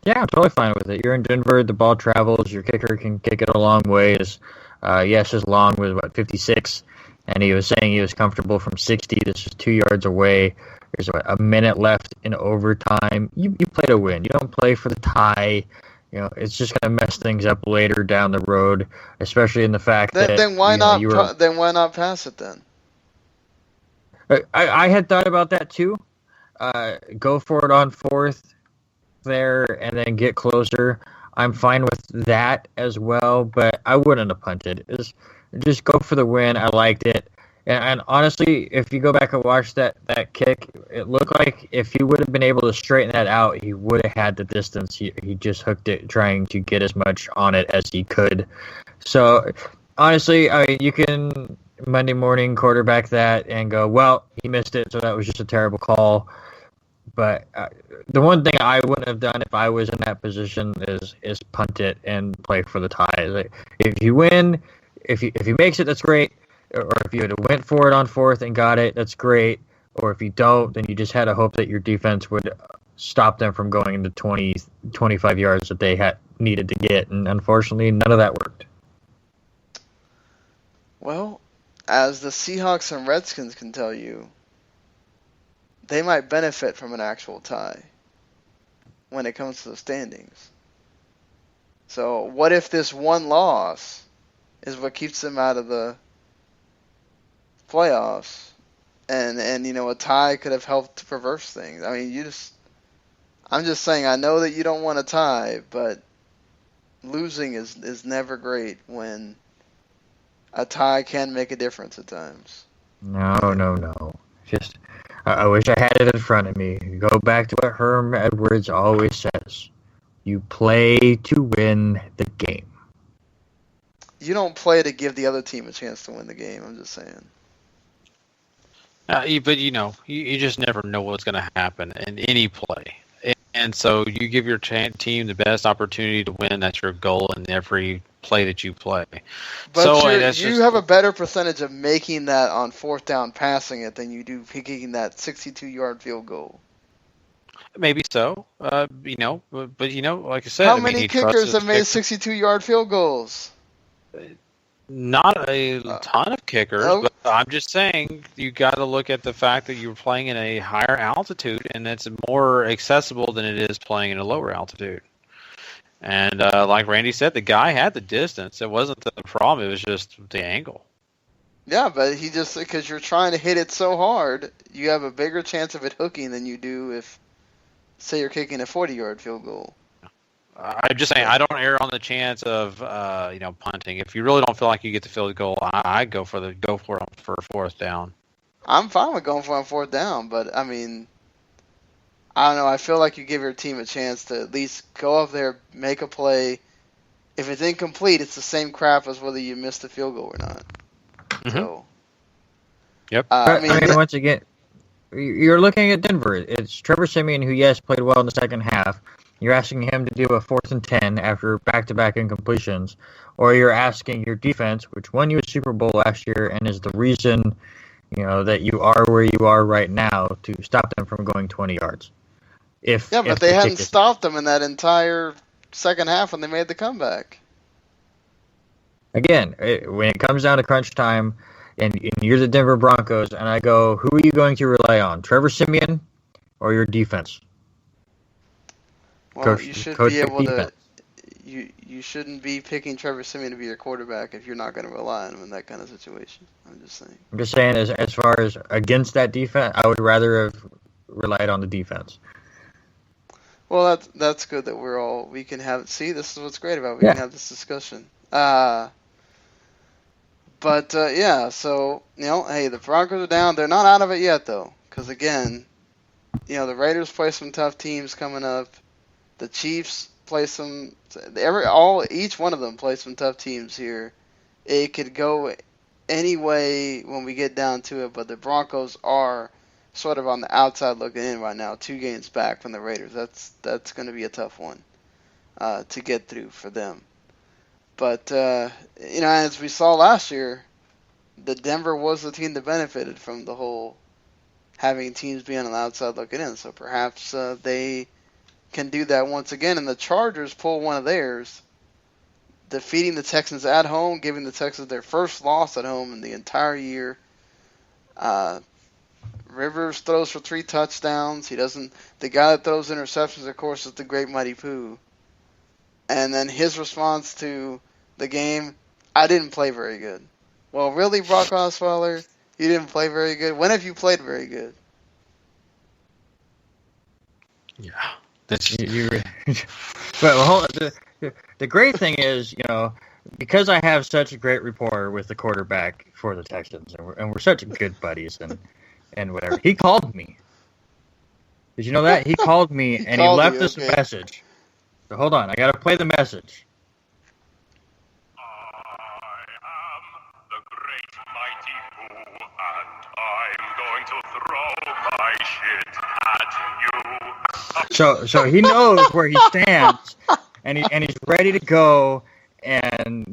Yeah, I'm totally fine with it. You're in Denver, the ball travels, your kicker can kick it a long ways. His long was, 56, and he was saying he was comfortable from 60. This is 2 yards away. There's a minute left in overtime. You play to win. You don't play for the tie. It's just going to mess things up later down the road, especially in the fact that... Then why not pass it then? I had thought about that too. Go for it on fourth there and then get closer. I'm fine with that as well, but I wouldn't have punted. Just go for the win. I liked it. And honestly, if you go back and watch that kick, it looked like if he would have been able to straighten that out, he would have had the distance. He just hooked it, trying to get as much on it as he could. So, honestly, you can Monday morning quarterback that and go, well, he missed it, so that was just a terrible call. But the one thing I wouldn't have done if I was in that position is punt it and play for the tie. Like, if you win, if he makes it, that's great. Or if you had went for it on fourth and got it, that's great. Or if you don't, then you just had to hope that your defense would stop them from going into 20, 25 yards that they had needed to get. And unfortunately, none of that worked. Well, as the Seahawks and Redskins can tell you, they might benefit from an actual tie when it comes to the standings. So what if this one loss is what keeps them out of the playoffs, and a tie could have helped to reverse things. I mean, I'm just saying, I know that you don't want a tie, but losing is never great when a tie can make a difference at times. No. Just, I wish I had it in front of me. Go back to what Herm Edwards always says. You play to win the game. You don't play to give the other team a chance to win the game. I'm just saying. But you just never know what's going to happen in any play, and so you give your team the best opportunity to win. That's your goal in every play that you play. But so you have a better percentage of making that on fourth down passing it than you do kicking that 62-yard field goal. Maybe so, but like I said, how many kickers have made 62-yard field goals? Not a ton of kickers, but I'm just saying you got to look at the fact that you're playing in a higher altitude, and it's more accessible than it is playing in a lower altitude. And like Randy said, the guy had the distance. It wasn't the problem. It was just the angle. Yeah, but because you're trying to hit it so hard, you have a bigger chance of it hooking than you do if, say, you're kicking a 40-yard field goal. I'm just saying I don't err on the chance of punting. If you really don't feel like you get the field goal, I go for fourth down. I'm fine with going for on fourth down, but I mean, I don't know. I feel like you give your team a chance to at least go up there, make a play. If it's incomplete, it's the same crap as whether you missed the field goal or not. Mm-hmm. So, yep. Once again, you're looking at Denver. It's Trevor Siemian, who played well in the second half. You're asking him to do a 4th and 10 after back-to-back incompletions, or you're asking your defense, which won you a Super Bowl last year and is the reason, that you are where you are right now, to stop them from going 20 yards. But they hadn't stopped them in that entire second half when they made the comeback. Again, when it comes down to crunch time, and you're the Denver Broncos, and I go, who are you going to rely on, Trevor Siemian or your defense? Well, you should be able to. You shouldn't be picking Trevor Siemian to be your quarterback if you're not going to rely on him in that kind of situation. I'm just saying. As far as against that defense, I would rather have relied on the defense. Well, that's good that we can have. See, this is what's great about it. We can have this discussion. So hey, the Broncos are down. They're not out of it yet though, because again, the Raiders play some tough teams coming up. The Chiefs play each one of them play some tough teams here. It could go any way when we get down to it, but the Broncos are sort of on the outside looking in right now, 2 games back from the Raiders. That's going to be a tough one to get through for them. But as we saw last year, the Denver was the team that benefited from the whole having teams be on the outside looking in. So perhaps they can do that once again, and the Chargers pull one of theirs, defeating the Texans at home, giving the Texans their first loss at home in the entire year. Rivers throws for 3 touchdowns. The guy that throws interceptions, of course, is the great Mighty Pooh. And then his response to the game, I didn't play very good. Well, really, Brock Osweiler? You didn't play very good? When have you played very good? Yeah. The great thing is, because I have such a great rapport with the quarterback for the Texans, and we're such good buddies and whatever, he called me. Did you know that? He called me and he left this message. So hold on, I got to play the message. I am the great Mighty Pooh, and I'm going to throw my shit at you. So he knows where he stands, and he's ready to go, and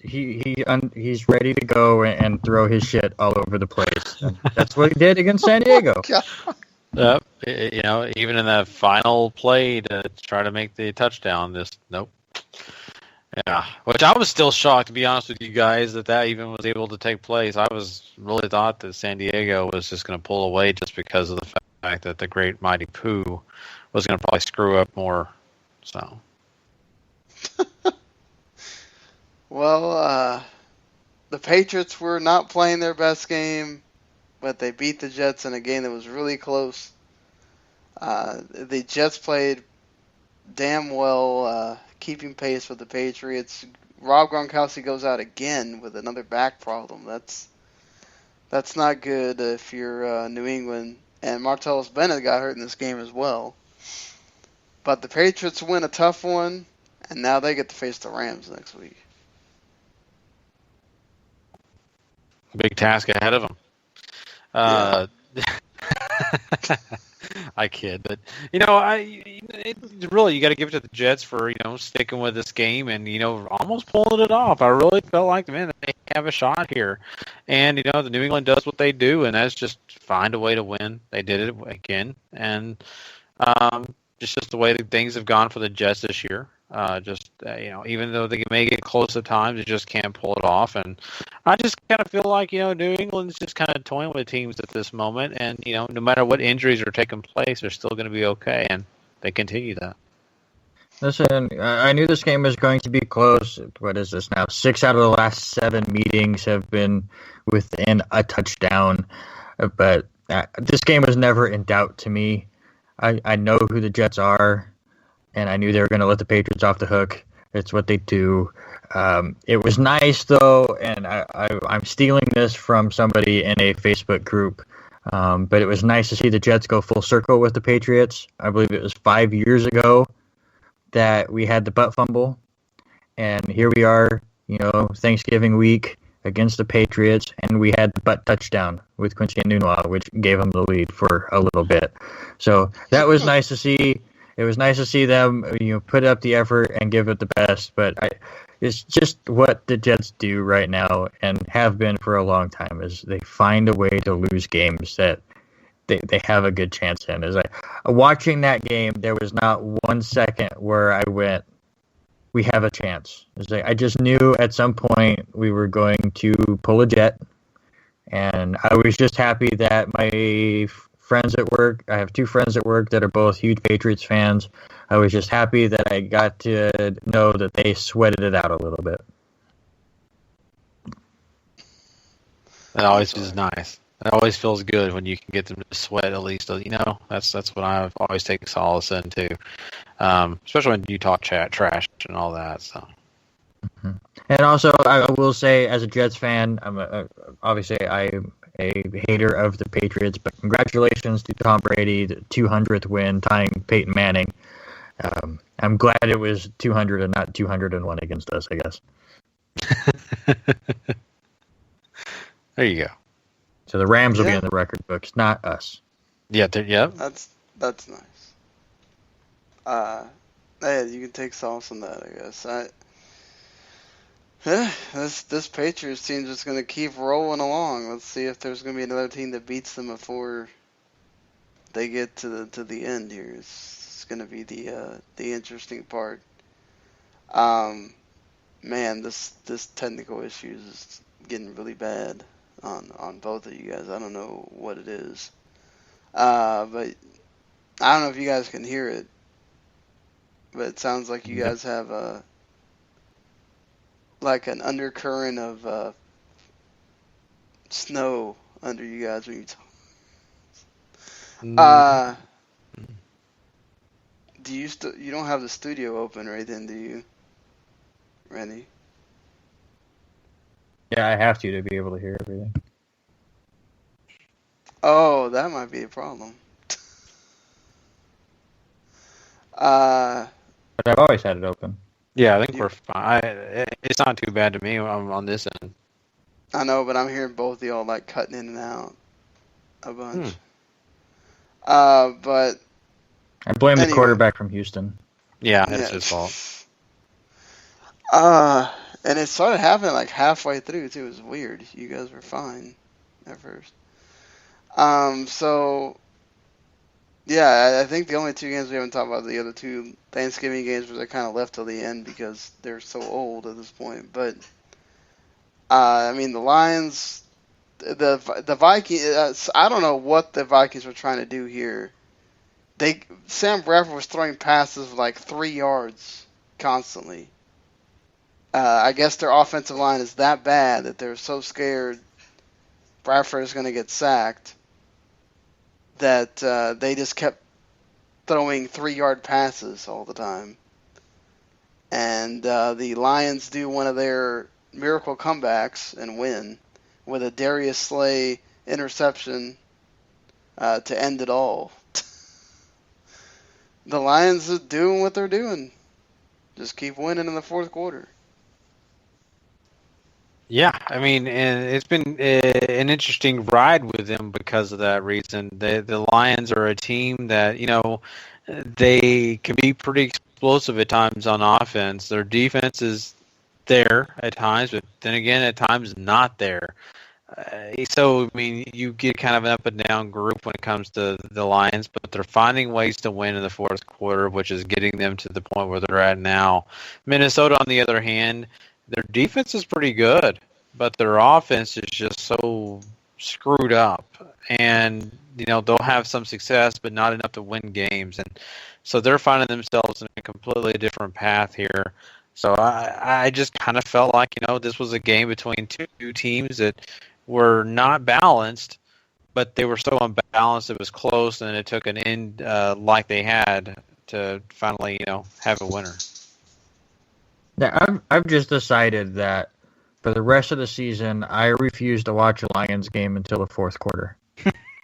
he's ready to go and throw his shit all over the place. And that's what he did against San Diego. Yep. Even in that final play to try to make the touchdown, nope. Yeah, which I was still shocked, to be honest with you guys, that even was able to take place. I was really thought that San Diego was just going to pull away just because of the fact that the great Mighty Pooh was going to probably screw up more. So. Well, the Patriots were not playing their best game, but they beat the Jets in a game that was really close. The Jets played damn well, keeping pace with the Patriots. Rob Gronkowski goes out again with another back problem. That's not good if you're New England. And Martellus Bennett got hurt in this game as well. But the Patriots win a tough one, and now they get to face the Rams next week. Big task ahead of them. I kid, but really you got to give it to the Jets for sticking with this game and almost pulling it off. I really felt like they have a shot here, and the New England does what they do, and that's just find a way to win. They did it again, and just the way that things have gone for the Jets this year. Even though they may get close at times, they just can't pull it off. And I just kind of feel like, New England's just kind of toying with teams at this moment. And, no matter what injuries are taking place, they're still going to be okay. And they continue that. Listen, I knew this game was going to be close. What is this now? 6 out of the last 7 meetings have been within a touchdown. But this game was never in doubt to me. I know who the Jets are. And I knew they were going to let the Patriots off the hook. It's what they do. It was nice, though, and I'm stealing this from somebody in a Facebook group, but it was nice to see the Jets go full circle with the Patriots. I believe it was 5 years ago that we had the butt fumble, and here we are, Thanksgiving week against the Patriots, and we had the butt touchdown with Quincy Enunwa, which gave them the lead for a little bit. So that was nice to see. It was nice to see them, put up the effort and give it the best. But it's just what the Jets do right now and have been for a long time is they find a way to lose games that they have a good chance in. Watching that game, there was not 1 second where I went, we have a chance. I just knew at some point we were going to pull a Jet. And I was just happy that my friends at work. I have 2 friends at work that are both huge Patriots fans. I was just happy that I got to know that they sweated it out a little bit. That always is nice. It always feels good when you can get them to sweat at least. That's what I always take solace in too, especially when you talk trash and all that. So. Mm-hmm. And also, I will say, as a Jets fan, obviously I'm a hater of the Patriots, but congratulations to Tom Brady, the 200th win, tying Peyton Manning. I'm glad it was 200 and not 201 against us, I guess. There you go. So the Rams will be in the record books, not us. Yeah, yeah. That's nice. Yeah, you can take solace in that, I guess. This Patriots team is going to keep rolling along. Let's see if there's going to be another team that beats them before they get to the end here. It's going to be the interesting part. Man, this technical issues is getting really bad on both of you guys. I don't know what it is, but I don't know if you guys can hear it. But it sounds like you guys have like an undercurrent of snow under you guys when you talk. Do you you don't have the studio open right then, do you, Rennie? Yeah, I have to be able to hear everything. Oh, that might be a problem. But I've always had it open. Yeah, I think we're fine. It's not too bad to me on this end. I know, but I'm hearing both of y'all like cutting in and out a bunch. But I blame the quarterback from Houston. Yeah, it's his fault. And it started happening like halfway through too. It was weird. You guys were fine at first. So yeah, I think the only 2 games we haven't talked about are the other 2 Thanksgiving games, which I kind of left till the end because they're so old at this point. But I mean, the Lions, the Vikings. I don't know what the Vikings were trying to do here. Sam Bradford was throwing passes of like 3 yards constantly. I guess their offensive line is that bad that they're so scared Bradford is going to get sacked that they just kept throwing 3-yard passes all the time. And the Lions do one of their miracle comebacks and win with a Darius Slay interception to end it all. the Lions are doing what they're doing. Just keep winning in the fourth quarter. Yeah, I mean, and it's been an interesting ride with them because of that reason. The Lions are a team that, they can be pretty explosive at times on offense. Their defense is there at times, but then again, at times not there. So, I mean, you get kind of an up and down group when it comes to the Lions, but they're finding ways to win in the fourth quarter, which is getting them to the point where they're at now. Minnesota, on the other hand, their defense is pretty good, but their offense is just so screwed up. And, they'll have some success, but not enough to win games. And so they're finding themselves in a completely different path here. So I just kind of felt like, this was a game between two teams that were not balanced, but they were so unbalanced it was close, and it took an end like they had to finally, have a winner. Yeah, I've just decided that for the rest of the season, I refuse to watch a Lions game until the fourth quarter.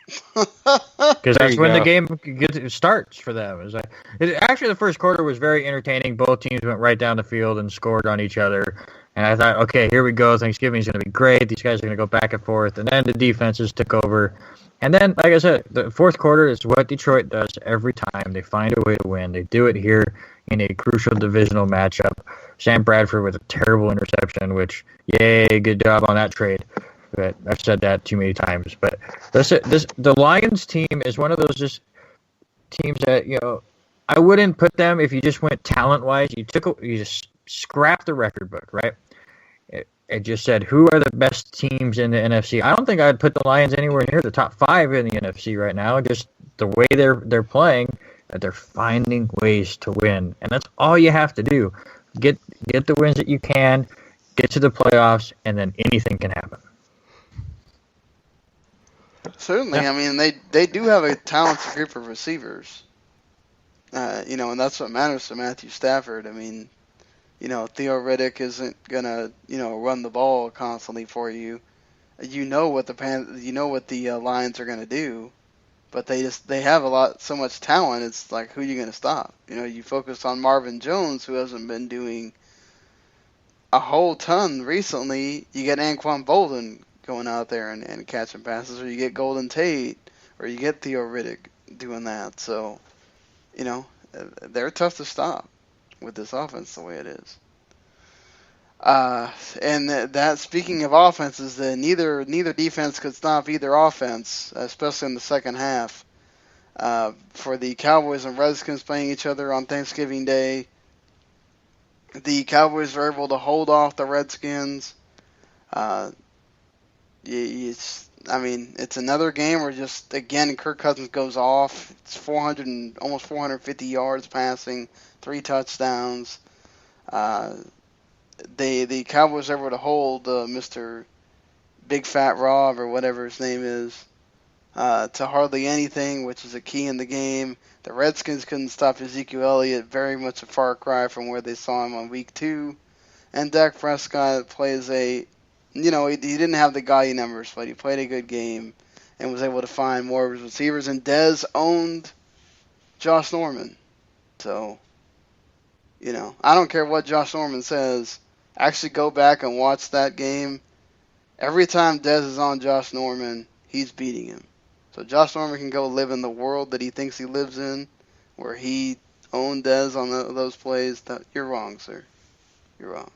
Because that's when the game starts for them. Actually, the first quarter was very entertaining. Both teams went right down the field and scored on each other. And I thought, okay, here we go. Thanksgiving's going to be great. These guys are going to go back and forth. And then the defenses took over. And then, like I said, the fourth quarter is what Detroit does every time. They find a way to win. They do it here in a crucial divisional matchup. Sam Bradford with a terrible interception, which, yay, good job on that trade. But I've said that too many times. But the Lions team is one of those just teams that, I wouldn't put them if you just went talent-wise. You just scrapped the record book, right? It just said, who are the best teams in the NFC? I don't think I'd put the Lions anywhere near the top 5 in the NFC right now. Just the way they're playing, that they're finding ways to win. And that's all you have to do. Get the wins that you can, get to the playoffs, and then anything can happen. Certainly. Yeah. I mean, they do have a talented group of receivers. And that's what matters to Matthew Stafford. I mean, Theo Riddick isn't gonna, run the ball constantly for you. You know what the Lions are gonna do, but they have so much talent. It's like, who are you gonna stop? You focus on Marvin Jones, who hasn't been doing a whole ton recently. You get Anquan Bolden going out there and catching passes, or you get Golden Tate, or you get Theo Riddick doing that. So, they're tough to stop with this offense the way it is. And that, speaking of offenses, neither defense could stop either offense, especially in the second half. For the Cowboys and Redskins playing each other on Thanksgiving Day, the Cowboys were able to hold off the Redskins. It's another game where just, again, Kirk Cousins goes off. It's almost 450 yards passing, 3 touchdowns. The Cowboys were able to hold Mr. Big Fat Rob, or whatever his name is, to hardly anything, which is a key in the game. The Redskins couldn't stop Ezekiel Elliott, very much a far cry from where they saw him on week 2. And Dak Prescott plays he didn't have the gaudy numbers, but he played a good game and was able to find more of his receivers. And Dez owned Josh Norman. So, I don't care what Josh Norman says. Actually go back and watch that game. Every time Dez is on Josh Norman, he's beating him. So Josh Norman can go live in the world that he thinks he lives in, where he owned Dez on those plays. You're wrong, sir. You're wrong.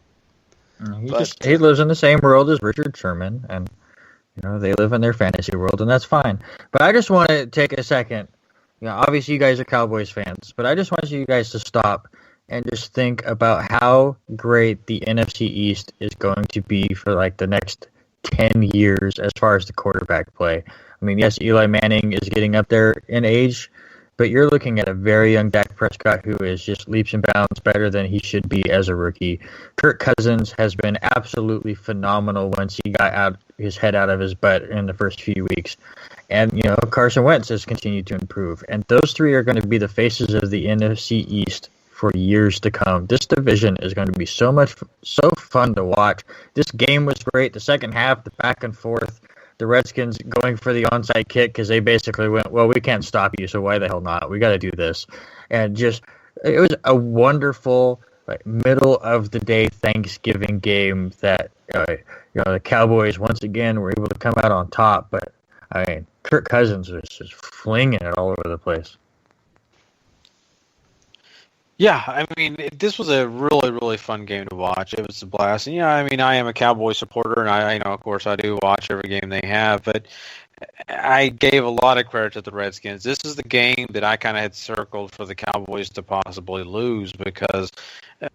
He lives in the same world as Richard Sherman, and they live in their fantasy world, and that's fine. But I just want to take a second. Obviously you guys are Cowboys fans, but I just want you guys to stop and just think about how great the NFC East is going to be for like the next 10 years as far as the quarterback play. I mean, yes, Eli Manning is getting up there in age, but you're looking at a very young Dak Prescott who is just leaps and bounds better than he should be as a rookie. Kirk Cousins has been absolutely phenomenal once he got his head out of his butt in the first few weeks. And, Carson Wentz has continued to improve. And those three are going to be the faces of the NFC East for years to come. This division is going to be so fun to watch. This game was great. The second half, the back and forth the Redskins going for the onside kick because they basically went, well, we can't stop you, so why the hell not? We got to do this. And just, it was a wonderful middle of the day Thanksgiving game that the Cowboys once again were able to come out on top. But I mean, Kirk Cousins was just flinging it all over the place. Yeah, I mean, this was a really, really fun game to watch. It was a blast. And, I mean, I am a Cowboy supporter, and I of course, I do watch every game they have, but I gave a lot of credit to the Redskins. This is the game that I kind of had circled for the Cowboys to possibly lose because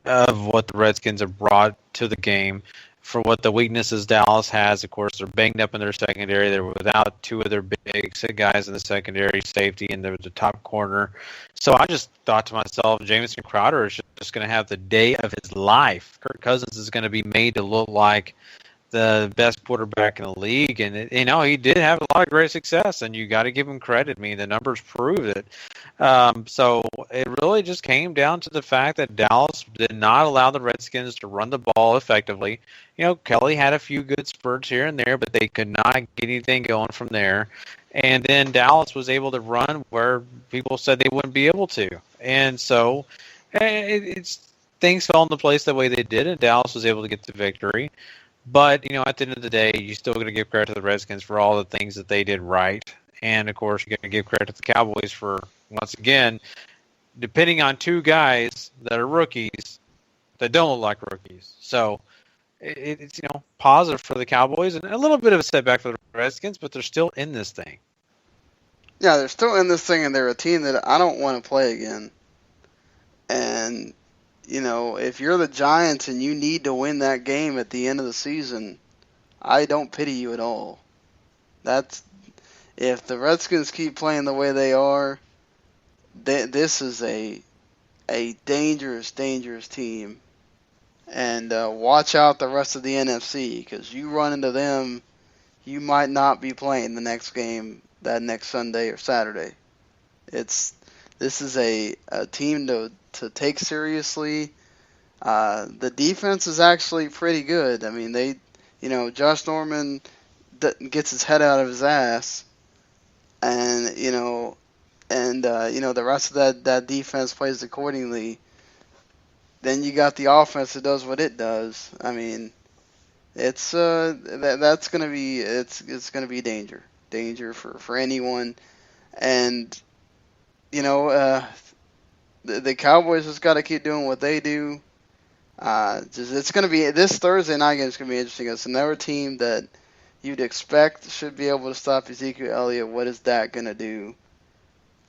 of what the Redskins have brought to the game. For what the weaknesses Dallas has, of course, they're banged up in their secondary. They're without two of their big guys in the secondary, safety, and the top corner. So I just thought to myself, Jamison Crowder is just going to have the day of his life. Kirk Cousins is going to be made to look like the best quarterback in the league, and he did have a lot of great success, and you got to give him credit. I mean, the numbers prove it. So it really just came down to the fact that Dallas did not allow the Redskins to run the ball effectively. Kelly had a few good spurts here and there, but they could not get anything going from there. And then Dallas was able to run where people said they wouldn't be able to, and so things fell into place the way they did, and Dallas was able to get the victory. But, at the end of the day, you're still going to give credit to the Redskins for all the things that they did right. And, of course, you're going to give credit to the Cowboys for, once again, depending on two guys that are rookies that don't look like rookies. So it's, positive for the Cowboys and a little bit of a setback for the Redskins, but they're still in this thing. Yeah, they're still in this thing, and they're a team that I don't want to play again. And if you're the Giants and you need to win that game at the end of the season, I don't pity you at all. If the Redskins keep playing the way they are, this is a dangerous, dangerous team. And watch out the rest of the NFC, because you run into them, you might not be playing the next game that next Sunday or Saturday. This is a team to take seriously. The defense is actually pretty good. I mean, Josh Norman gets his head out of his ass, and the rest of that defense plays accordingly. Then you got the offense that does what it does. I mean, it's that's gonna be it's gonna be danger for anyone, and the Cowboys just got to keep doing what they do. It's going to be this Thursday night game is going to be interesting. It's another team that you'd expect should be able to stop Ezekiel Elliott. What is that going to do?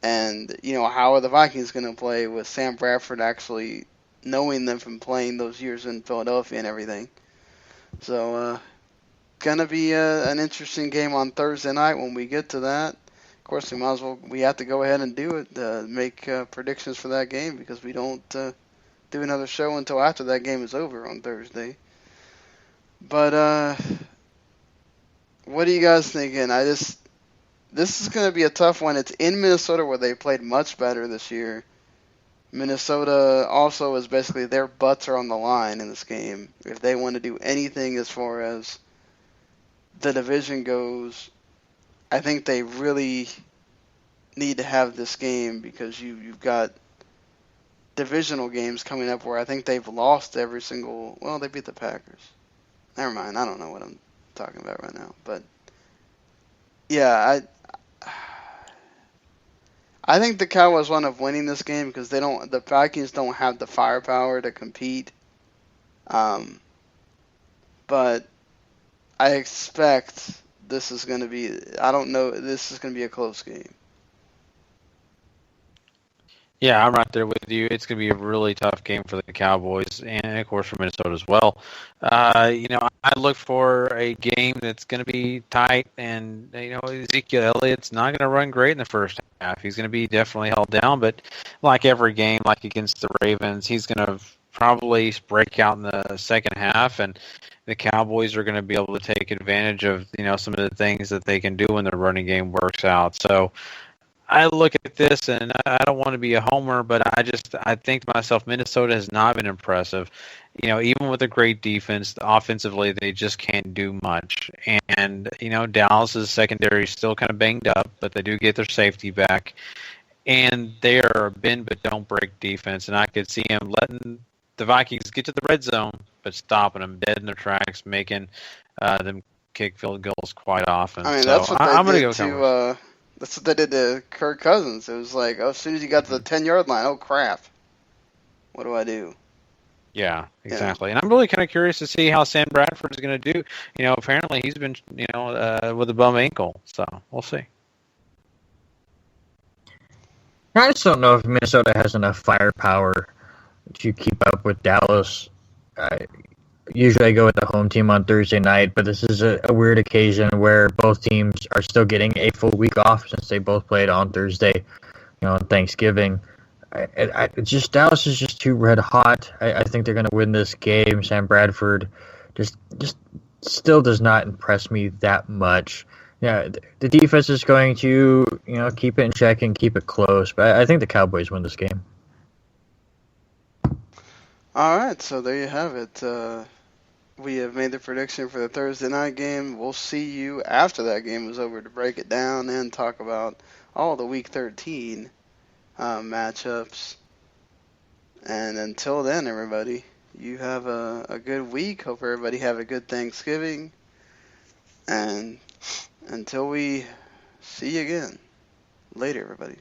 And how are the Vikings going to play with Sam Bradford actually knowing them from playing those years in Philadelphia and everything? So, going to be an interesting game on Thursday night when we get to that. Of course, we have to go ahead and do it, make predictions for that game, because we don't do another show until after that game is over on Thursday. But what are you guys thinking? This is going to be a tough one. It's in Minnesota, where they played much better this year. Minnesota also is basically, their butts are on the line in this game. If they want to do anything as far as the division goes, I think they really need to have this game, because you've got divisional games coming up where I think they've lost every single. Well, they beat the Packers. Never mind. I don't know what I'm talking about right now. But yeah, I think the Cowboys wind up winning this game because the Vikings don't have the firepower to compete. But I expect this is going to be. I don't know. This is going to be a close game. Yeah, I'm right there with you. It's going to be a really tough game for the Cowboys and, of course, for Minnesota as well. I look for a game that's going to be tight, and, Ezekiel Elliott's not going to run great in the first half. He's going to be definitely held down, but like every game, like against the Ravens, he's going to probably break out in the second half, and the Cowboys are going to be able to take advantage of, some of the things that they can do when the running game works out. So, I look at this and I don't want to be a homer, but I think to myself, Minnesota has not been impressive. You know, even with a great defense, offensively they just can't do much. And you know, Dallas's secondary is still kind of banged up, but they do get their safety back. And they are a bend but don't break defense, and I could see him letting the Vikings get to the red zone, but stopping them dead in their tracks, making them kick field goals quite often. I mean, so that's what I'm they going did to go. to. That's what they did to Kirk Cousins. It was like, oh, as soon as you got to the 10-yard line, oh crap, what do I do? Yeah, exactly. And I'm really kind of curious to see how Sam Bradford is going to do. You know, apparently he's been, with a bum ankle, so we'll see. I just don't know if Minnesota has enough firepower to keep up with Dallas. Usually I go with the home team on Thursday night, but this is a weird occasion where both teams are still getting a full week off since they both played on Thursday, on Thanksgiving. Dallas is just too red hot. I think they're going to win this game. Sam Bradford just still does not impress me that much. Yeah, the defense is going to keep it in check and keep it close, but I think the Cowboys win this game. All right, so there you have it. We have made the prediction for the Thursday night game. We'll see you after that game is over to break it down and talk about all the Week 13 matchups. And until then, everybody, you have a good week. Hope everybody have a good Thanksgiving. And until we see you again, later, everybody.